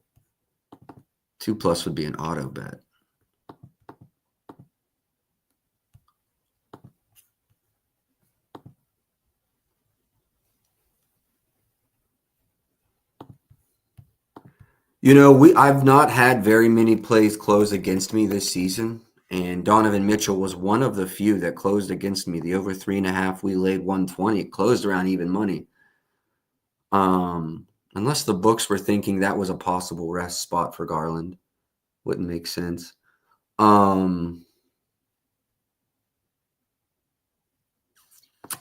2+ would be an auto bet. You know, I've not had very many plays close against me this season, and Donovan Mitchell was one of the few that closed against me. The over 3.5, we laid 120. It closed around even money. Unless the books were thinking that was a possible rest spot for Garland. Wouldn't make sense.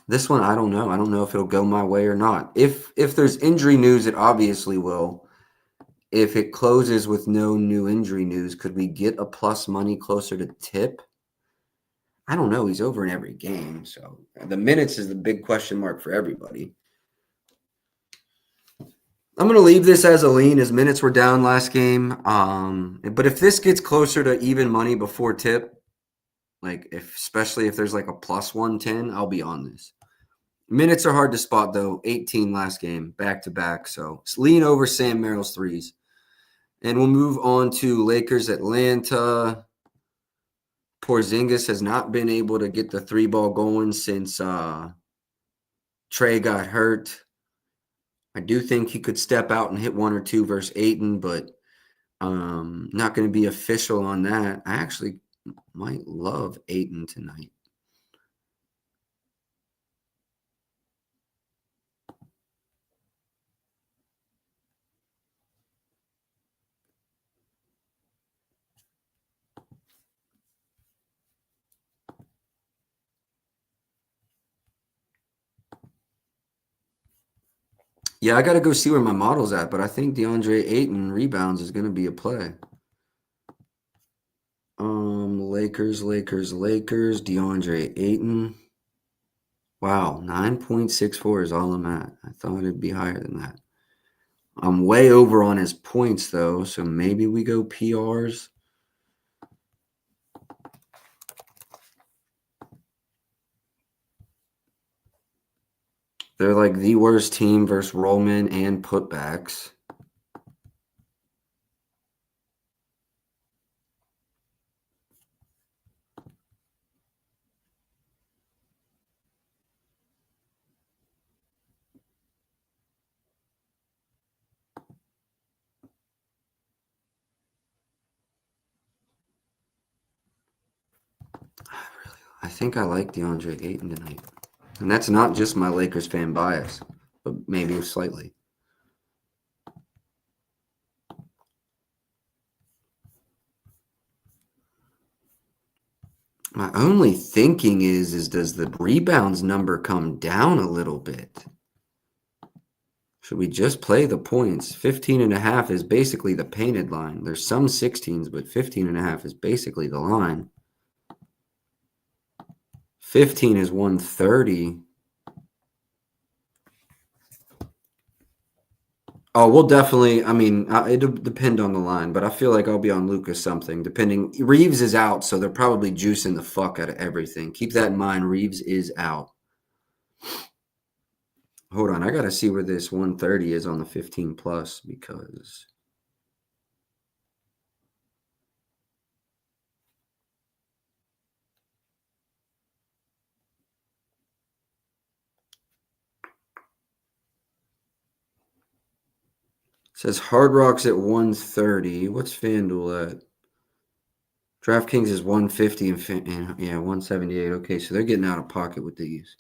This one, I don't know. I don't know if it'll go my way or not. If there's injury news, it obviously will. If it closes with no new injury news, could we get a plus money closer to tip? I don't know. He's over in every game. So the minutes is the big question mark for everybody. I'm going to leave this as a lean as minutes were down last game. But if this gets closer to even money before tip, especially if there's like a plus 110, I'll be on this. Minutes are hard to spot, though. 18 last game, back-to-back. So lean over Sam Merrill's threes. And we'll move on to Lakers Atlanta. Porzingis has not been able to get the 3-ball going since Trey got hurt. I do think he could step out and hit 1 or 2 versus Ayton, but not going to be official on that. I actually might love Ayton tonight. Yeah, I got to go see where my model's at, but I think DeAndre Ayton rebounds is going to be a play. Lakers, DeAndre Ayton. Wow, 9.64 is all I'm at. I thought it'd be higher than that. I'm way over on his points, though, so maybe we go PRs. They're like the worst team versus rollmen and putbacks. I think I like DeAndre Ayton tonight. And that's not just my Lakers fan bias, but maybe slightly. My only thinking is does the rebounds number come down a little bit? Should we just play the points? 15.5 is basically the painted line. There's some 16s, but 15.5 is basically the line. 15 is 130. Oh, we'll definitely, I mean, it'll depend on the line, but I feel like I'll be on Lucas something, depending. Reeves is out, so they're probably juicing the fuck out of everything. Keep that in mind. Reeves is out. Hold on. I got to see where this 130 is on the 15 plus because it says Hard Rock's at 130. What's FanDuel at? DraftKings is 150 and yeah, 178. Okay, so they're getting out of pocket with these.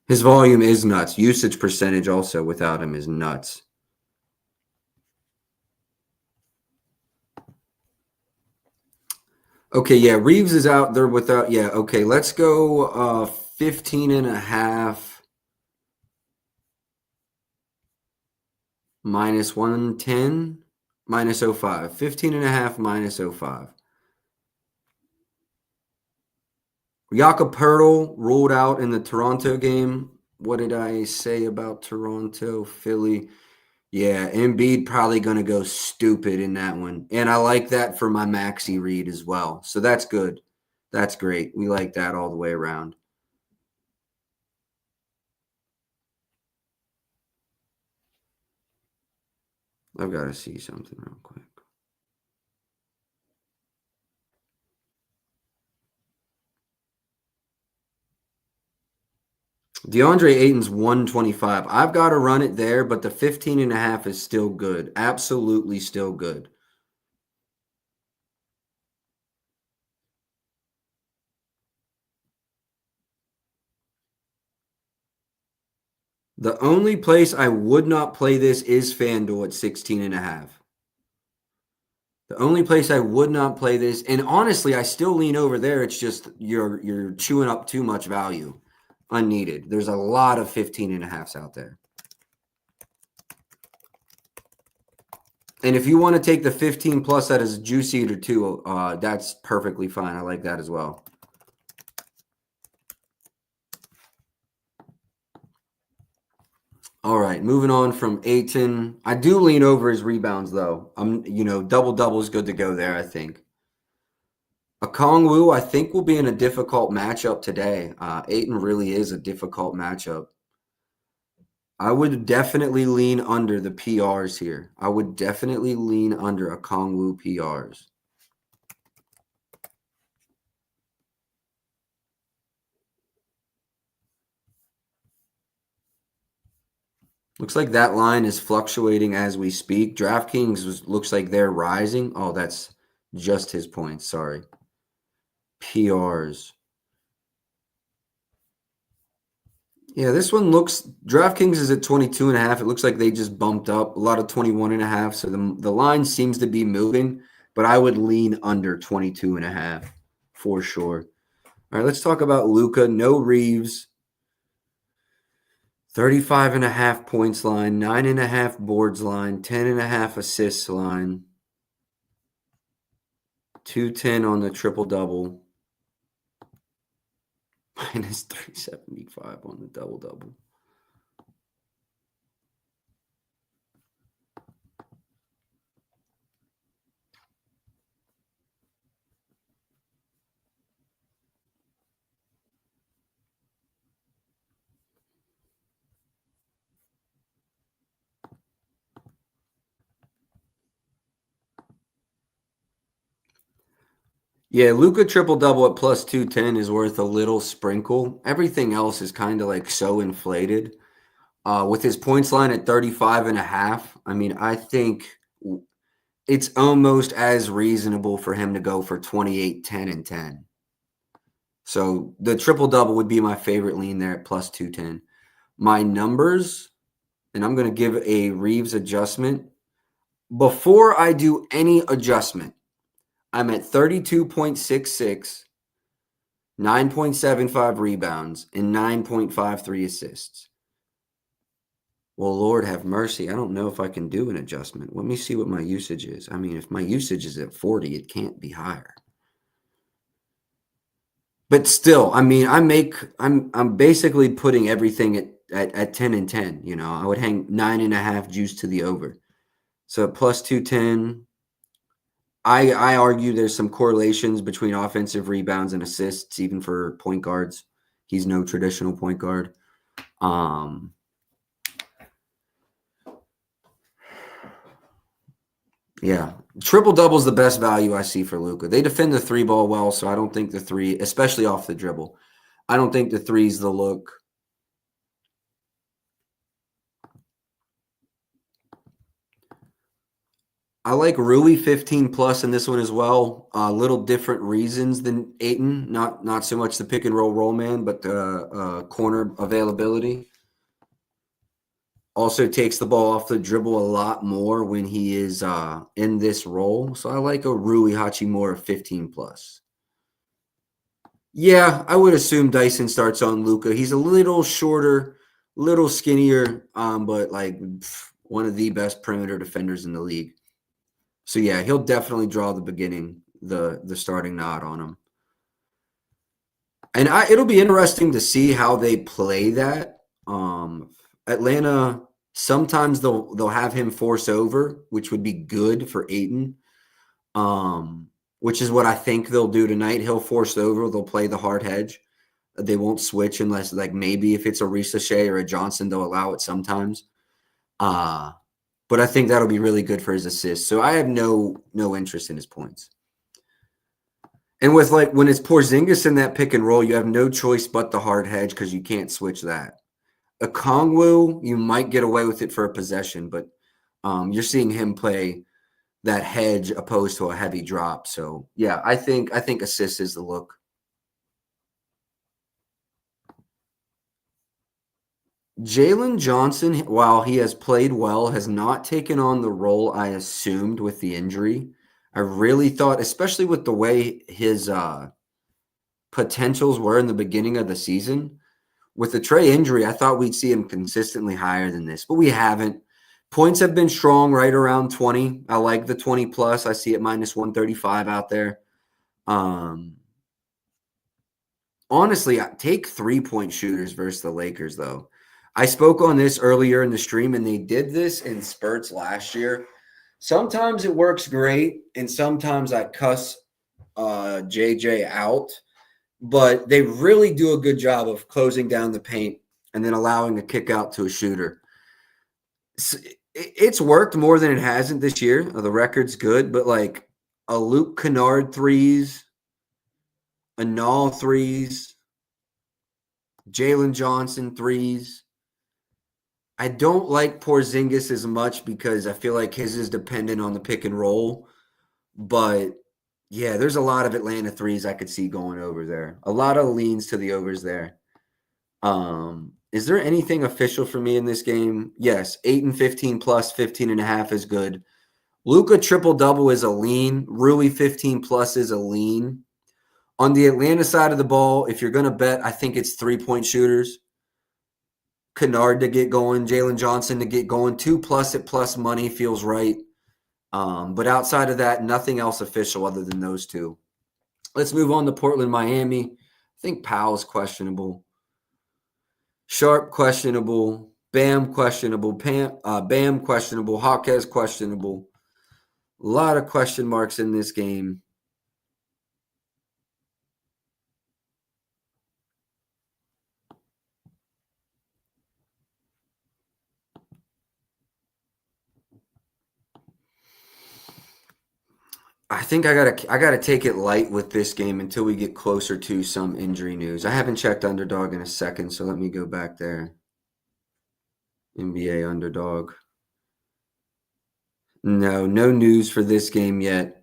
His volume is nuts. Usage percentage also without him is nuts. Okay, yeah, Reeves is out there without, yeah, okay, let's go 15.5 minus 110 minus 05. 15.5 minus 05. Jakob Poeltl ruled out in the Toronto game. What did I say about Toronto? Philly. Yeah, Embiid probably going to go stupid in that one. And I like that for my Maxi read as well. So that's good. That's great. We like that all the way around. I've got to see something real quick. DeAndre Ayton's 125. I've got to run it there, but the 15.5 is still good. Absolutely still good. The only place I would not play this is FanDuel at 16.5. The only place I would not play this, and honestly, I still lean over there. It's just you're chewing up too much value, unneeded. There's a lot of 15.5s out there. And if you want to take the 15 plus that is juicy or two, that's perfectly fine. I like that as well. All right, moving on from Ayton. I do lean over his rebounds, though. Double-double is good to go there, I think. Okongwu, I think, will be in a difficult matchup today. Ayton really is a difficult matchup. I would definitely lean under the PRs here. I would definitely lean under Okongwu PRs. Looks like that line is fluctuating as we speak. DraftKings looks like they're rising. Oh, that's just his points. Sorry. PRs. Yeah, this one looks, DraftKings is at 22.5. It looks like they just bumped up a lot of 21.5. So the line seems to be moving, but I would lean under 22.5 for sure. All right, let's talk about Luka. No Reeves. 35.5 points line, 9.5 boards line, 10.5 assists line, 210 on the triple double, minus 375 on the double double. Yeah, Luka triple double at plus 210 is worth a little sprinkle. Everything else is kind of like so inflated. With his points line at 35.5, I mean, I think it's almost as reasonable for him to go for 28, 10, and 10. So the triple double would be my favorite lean there at plus 210. My numbers, and I'm going to give a Reeves adjustment. Before I do any adjustment, I'm at 32.66, 9.75 rebounds, and 9.53 assists. Well, Lord have mercy. I don't know if I can do an adjustment. Let me see what my usage is. I mean, if my usage is at 40, it can't be higher. But still, I mean, I'm basically putting everything at 10 and 10. You know, I would hang 9.5 juice to the over. So at plus 210, I argue there's some correlations between offensive rebounds and assists, even for point guards. He's no traditional point guard. Yeah, triple double is the best value I see for Luka. They defend the three ball well, so I don't think the three, especially off the dribble, I don't think the three's the look. I like Rui 15 plus in this one as well. Little different reasons than Ayton. Not so much the pick and roll man, but the corner availability. Also takes the ball off the dribble a lot more when he is in this role. So I like a Rui Hachimura 15 plus. Yeah, I would assume Dyson starts on Luka. He's a little shorter, little skinnier, but like one of the best perimeter defenders in the league. So yeah, he'll definitely draw the beginning, the starting nod on him. And it'll be interesting to see how they play that. Atlanta, sometimes they'll have him force over, which would be good for Ayton. Which is what I think they'll do tonight. He'll force over. They'll play the hard hedge. They won't switch unless, like, maybe if it's a Ricochet or a Johnson, they'll allow it sometimes. But I think that'll be really good for his assists. So I have no interest in his points. And with, like, when it's Porzingis in that pick and roll, you have no choice but the hard hedge because you can't switch that. A Kongwu, you might get away with it for a possession, but you're seeing him play that hedge opposed to a heavy drop. So yeah, I think assist is the look. Jalen Johnson, while he has played well, has not taken on the role I assumed with the injury. I really thought, especially with the way his potentials were in the beginning of the season, with the Trey injury, I thought we'd see him consistently higher than this, but we haven't. Points have been strong, right around 20. I like the 20 plus. I see it minus 135 out there. Honestly, I take 3-point shooters versus the Lakers, though. I spoke on this earlier in the stream, and they did this in spurts last year. Sometimes it works great, and sometimes I cuss JJ out. But they really do a good job of closing down the paint and then allowing a kick out to a shooter. It's worked more than it hasn't this year. The record's good, but like a Luke Kennard threes, a Nall threes, Jalen Johnson threes, I don't like Porzingis as much because I feel like his is dependent on the pick and roll. But, yeah, there's a lot of Atlanta threes I could see going over there. A lot of leans to the overs there. Is there anything official for me in this game? Yes, 8 and 15 plus 15.5 is good. Luka triple-double is a lean. Rui 15 plus is a lean. On the Atlanta side of the ball, if you're going to bet, I think it's three-point shooters. Kennard to get going, Jalen Johnson to get going. 2+ at plus money feels right. But outside of that, nothing else official other than those two. Let's move on to Portland, Miami. I think Powell's questionable. Sharp questionable. Bam questionable. Bam questionable. Hawkes questionable. A lot of question marks in this game. I think I gotta take it light with this game until we get closer to some injury news. I haven't checked underdog in a second, so let me go back there. NBA underdog. No news for this game yet.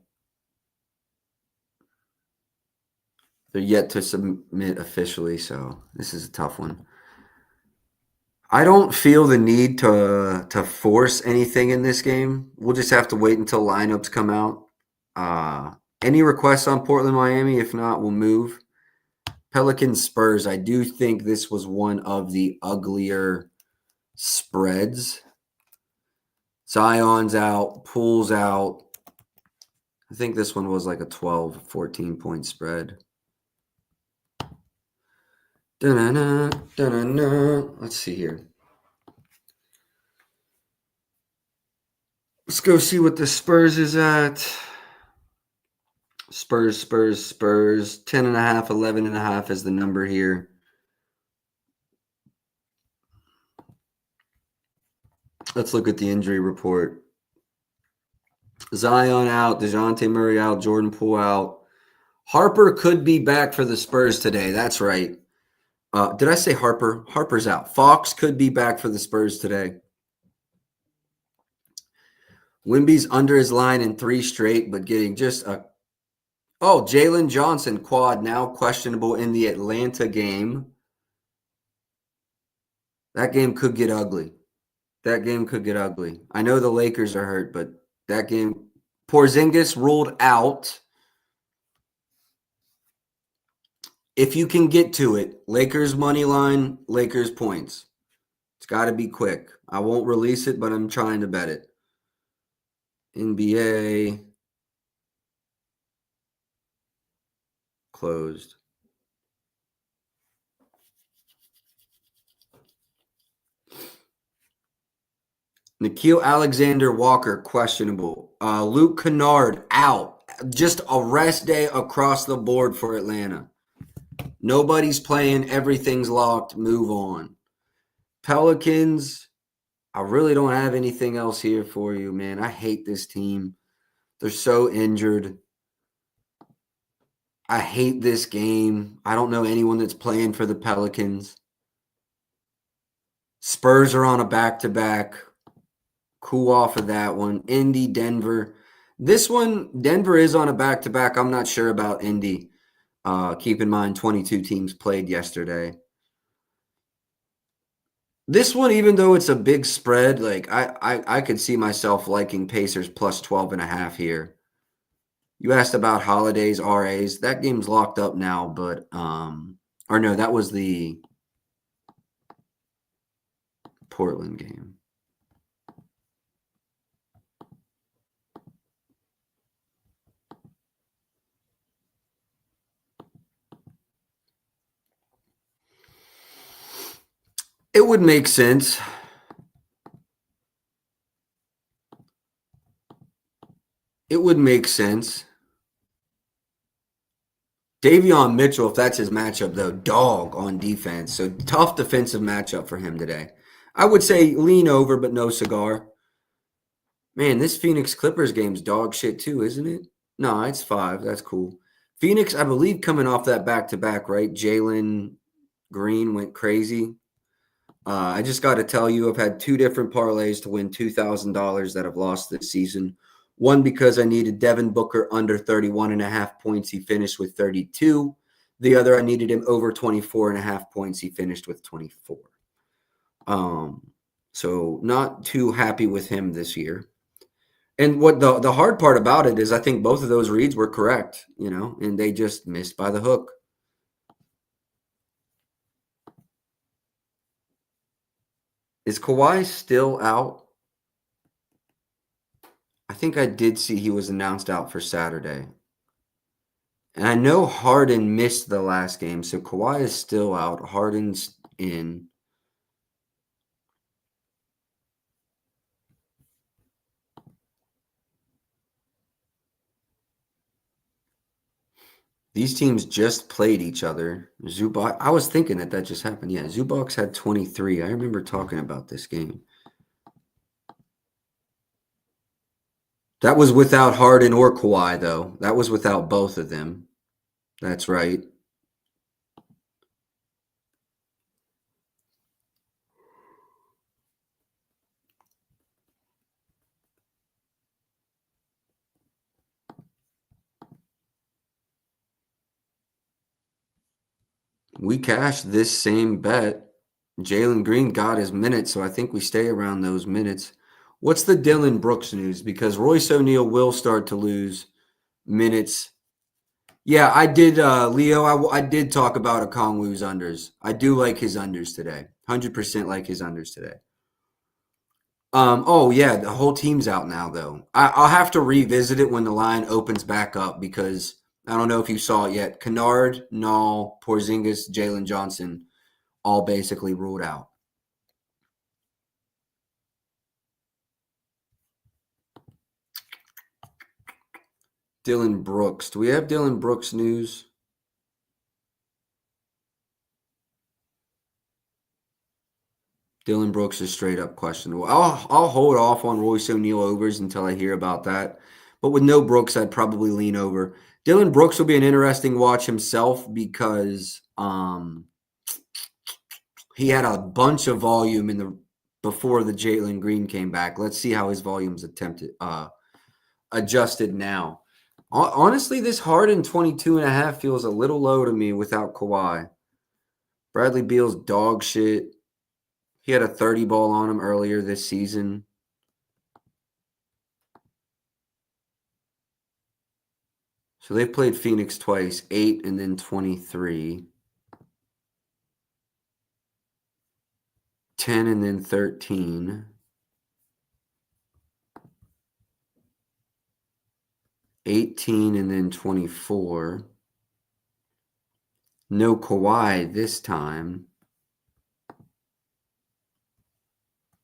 They're yet to submit officially, so this is a tough one. I don't feel the need to force anything in this game. We'll just have to wait until lineups come out. Any requests on Portland, Miami? If not, we'll move. Pelicans, Spurs. I do think this was one of the uglier spreads. Zion's out. Poole's out. I think this one was like a 12, 14-point spread. Da-na-na, da-na-na. Let's see here. Let's go see what the Spurs is at. Spurs. 10.5, 11.5 is the number here. Let's look at the injury report. Zion out, DeJounte Murray out, Jordan Poole out. Harper could be back for the Spurs today. That's right. Did I say Harper? Harper's out. Fox could be back for the Spurs today. Wemby's under his line in 3 straight, but getting just a... Oh, Jalen Johnson, quad, now questionable in the Atlanta game. That game could get ugly. I know the Lakers are hurt, but that game... Porzingis ruled out. If you can get to it, Lakers money line, Lakers points. It's got to be quick. I won't release it, but I'm trying to bet it. NBA closed. Nickeil Alexander-Walker, questionable. Luke Kennard, out. Just a rest day across the board for Atlanta. Nobody's playing. Everything's locked. Move on. Pelicans, I really don't have anything else here for you, man. I hate this team. They're so injured. I hate this game. I don't know anyone that's playing for the Pelicans. Spurs are on a back-to-back. Cool off of that one. Indy, Denver. This one, Denver is on a back-to-back. I'm not sure about Indy. Keep in mind, 22 teams played yesterday. This one, even though it's a big spread, like I could see myself liking Pacers plus 12.5 here. You asked about Holidays, RAs. That game's locked up now, but or no, that was the Portland game. It would make sense. It would make sense. Davion Mitchell, if that's his matchup, though, dog on defense. So tough defensive matchup for him today. I would say lean over, but no cigar. Man, this Phoenix Clippers game's dog shit too, isn't it? No, it's 5. That's cool. Phoenix, I believe, coming off that back-to-back, right? Jalen Green went crazy. I just got to tell you, I've had 2 different parlays to win $2,000 that I've lost this season. One because I needed Devin Booker under 31.5 points. He finished with 32. The other, I needed him over 24.5 points. He finished with 24. So not too happy with him this year. And what the hard part about it is I think both of those reads were correct, and they just missed by the hook. Is Kawhi still out? I think I did see he was announced out for Saturday. And I know Harden missed the last game, so Kawhi is still out. Harden's in. These teams just played each other. Zubac, I was thinking that just happened. Yeah, Zubac had 23. I remember talking about this game. That was without Harden or Kawhi, though. That was without both of them. That's right. We cashed this same bet. Jalen Green got his minutes, so I think we stay around those minutes. What's the Dylan Brooks news? Because Royce O'Neal will start to lose minutes. Yeah, I did, Leo. I did talk about Okongwu's unders. I do like his unders today. 100% like his unders today. Oh yeah, the whole team's out now though. I'll have to revisit it when the line opens back up because I don't know if you saw it yet. Kennard, Nall, Porzingis, Jalen Johnson, all basically ruled out. Dylan Brooks. Do we have Dylan Brooks news? Dylan Brooks is straight up questionable. I'll hold off on Royce O'Neal overs until I hear about that. But with no Brooks, I'd probably lean over. Dylan Brooks will be an interesting watch himself because he had a bunch of volume before the Jalen Green came back. Let's see how his volume's adjusted now. Honestly, this Harden 22.5 feels a little low to me without Kawhi. Bradley Beal's dog shit. He had a 30 ball on him earlier this season. So they've played Phoenix twice, 8 and then 23. 10 and then 13. 18 and then 24. No Kawhi this time.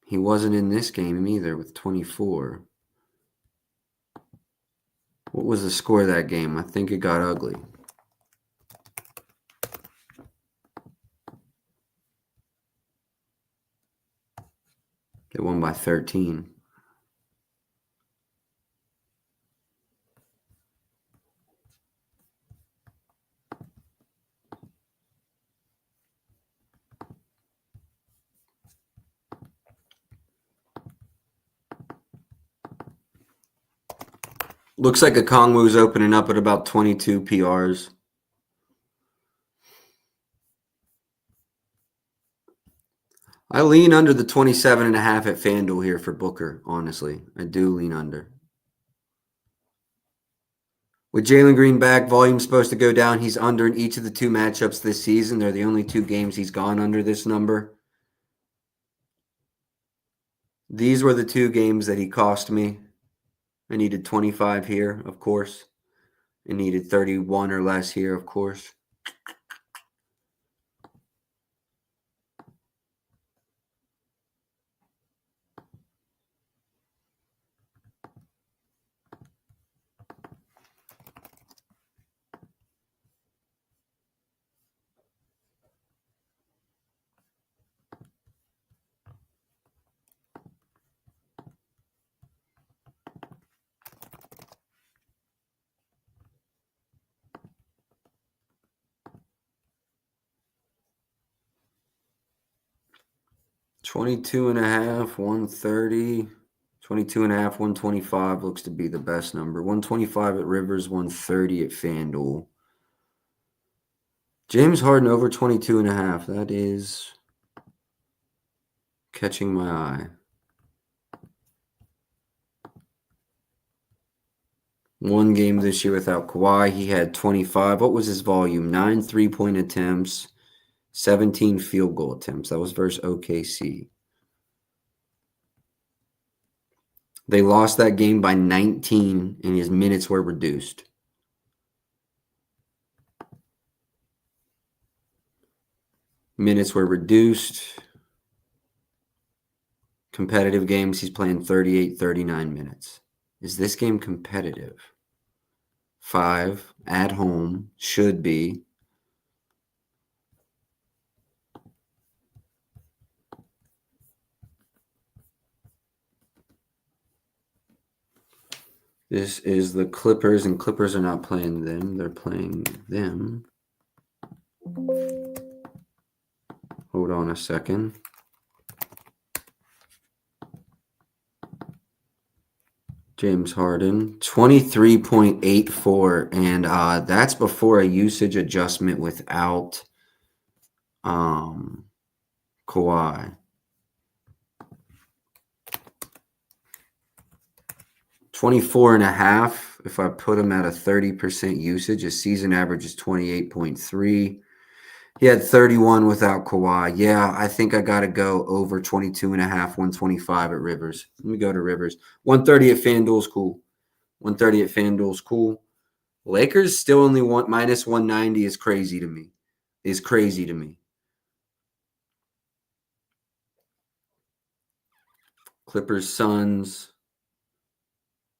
He wasn't in this game either with 24. What was the score of that game? I think it got ugly. They won by 13. Looks like Okongwu's opening up at about 22 PRs. I lean under the 27.5 at FanDuel here for Booker, honestly. I do lean under. With Jalen Green back, volume's supposed to go down. He's under in each of the 2 matchups this season. They're the only 2 games he's gone under this number. These were the 2 games that he cost me. I needed 25 here, of course. I needed 31 or less here, of course. 22.5, 130. 22.5, 125 looks to be the best number. 125 at Rivers, 130 at FanDuel. James Harden over 22.5. That is catching my eye. One game this year without Kawhi. He had 25. What was his volume? 9 3-point attempts, 17 field goal attempts. That was versus OKC. They lost that game by 19, and his minutes were reduced. Minutes were reduced. Competitive games, he's playing 38, 39 minutes. Is this game competitive? 5 at home, should be. This is the Clippers, and Clippers are not playing them. They're playing them. Hold on a second. James Harden, 23.84, and that's before a usage adjustment without Kawhi. 24.5, if I put him at a 30% usage, his season average is 28.3. He had 31 without Kawhi. Yeah, I think I got to go over 22.5, 125 at Rivers. Let me go to Rivers. 130 at FanDuel's cool. 130 at FanDuel's cool. Lakers still only want minus 190 is crazy to me. Clippers, Suns,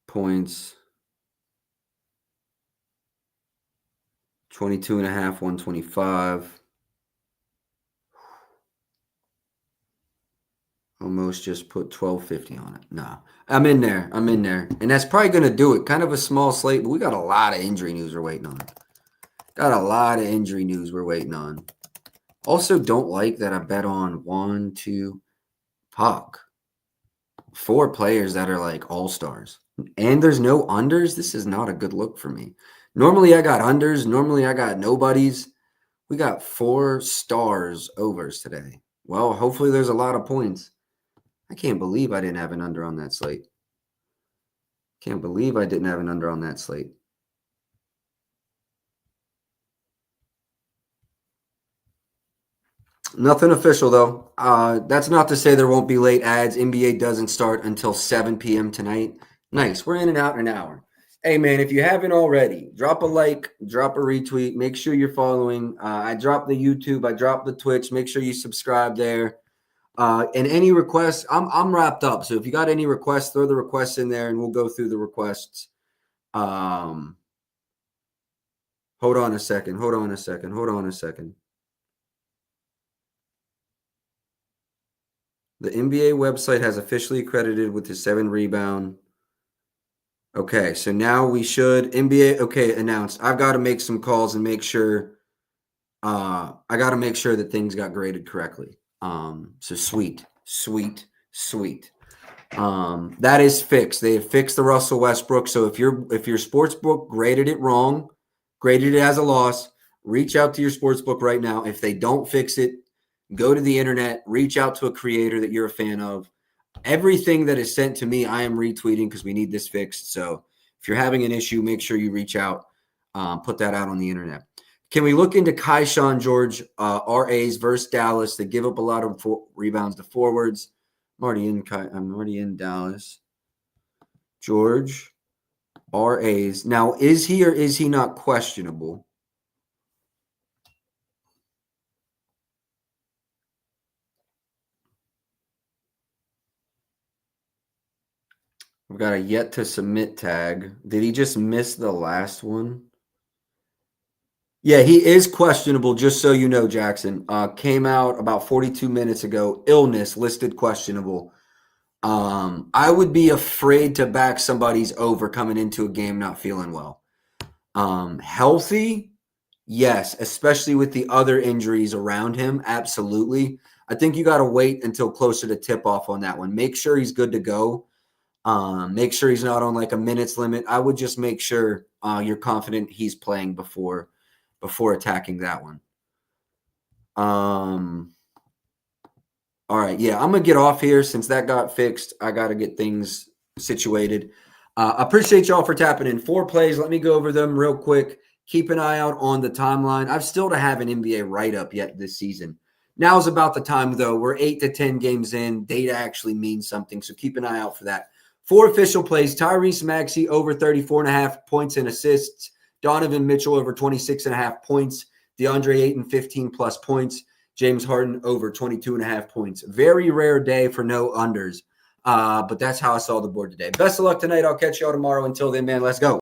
points. 22.5, 125. Almost just put 1250 on it. Nah, I'm in there. And that's probably going to do it. Kind of a small slate, but we got a lot of injury news we're waiting on. Also, don't like that I bet on 4 players that are like all-stars. And there's no unders. This is not a good look for me. Normally, I got unders. Normally, I got nobodies. We got 4 stars overs today. Well, hopefully there's a lot of points. I can't believe I didn't have an under on that slate. Nothing official, though. That's not to say there won't be late ads. NBA doesn't start until 7 p.m. tonight. Nice. We're in and out in an hour. Hey, man, if you haven't already, drop a like, drop a retweet. Make sure you're following. I dropped the YouTube. I dropped the Twitch. Make sure you subscribe there. And any requests, I'm wrapped up. So if you got any requests, throw the requests in there and we'll go through the requests. Hold on a second. The NBA website has officially accredited with his 7 rebound. Okay, so now we should NBA announced. I've got to make some calls and make sure I got to make sure that things got graded correctly. So sweet. That is fixed. They have fixed the Russell Westbrook. So if your sportsbook graded it wrong, graded it as a loss, reach out to your sportsbook right now. If they don't fix it, go to the internet, reach out to a creator that you're a fan of. Everything that is sent to me, I am retweeting because we need this fixed. So if you're having an issue, make sure you reach out, put that out on the internet. Can we look into Keyshawn George, RAs versus Dallas? They give up a lot of rebounds to forwards. I'm already in Dallas. George, RAs. Now, is he or is he not questionable? We've got a yet to submit tag. Did he just miss the last one? Yeah, he is questionable, just so you know, Jackson. Came out about 42 minutes ago. Illness listed questionable. I would be afraid to back somebody's over coming into a game not feeling well. Healthy, yes, especially with the other injuries around him, absolutely. I think you got to wait until closer to tip off on that one. Make sure he's good to go. Make sure he's not on like a minutes limit. I would just make sure you're confident he's playing before attacking that one. All right, yeah, I'm gonna get off here since that got fixed. I got to get things situated. Appreciate y'all for tapping in. 4 plays. Let me go over them real quick. Keep an eye out on the timeline. I've still to have an NBA write-up yet this season. Now's about the time, though. We're 8 to 10 games in. Data actually means something, so keep an eye out for that. 4 official plays. Tyrese Maxey over 34.5 points and assists. Donovan Mitchell over 26.5 points. DeAndre Ayton 15-plus points. James Harden over 22.5 points. Very rare day for no unders. But that's how I saw the board today. Best of luck tonight. I'll catch y'all tomorrow. Until then, man, let's go.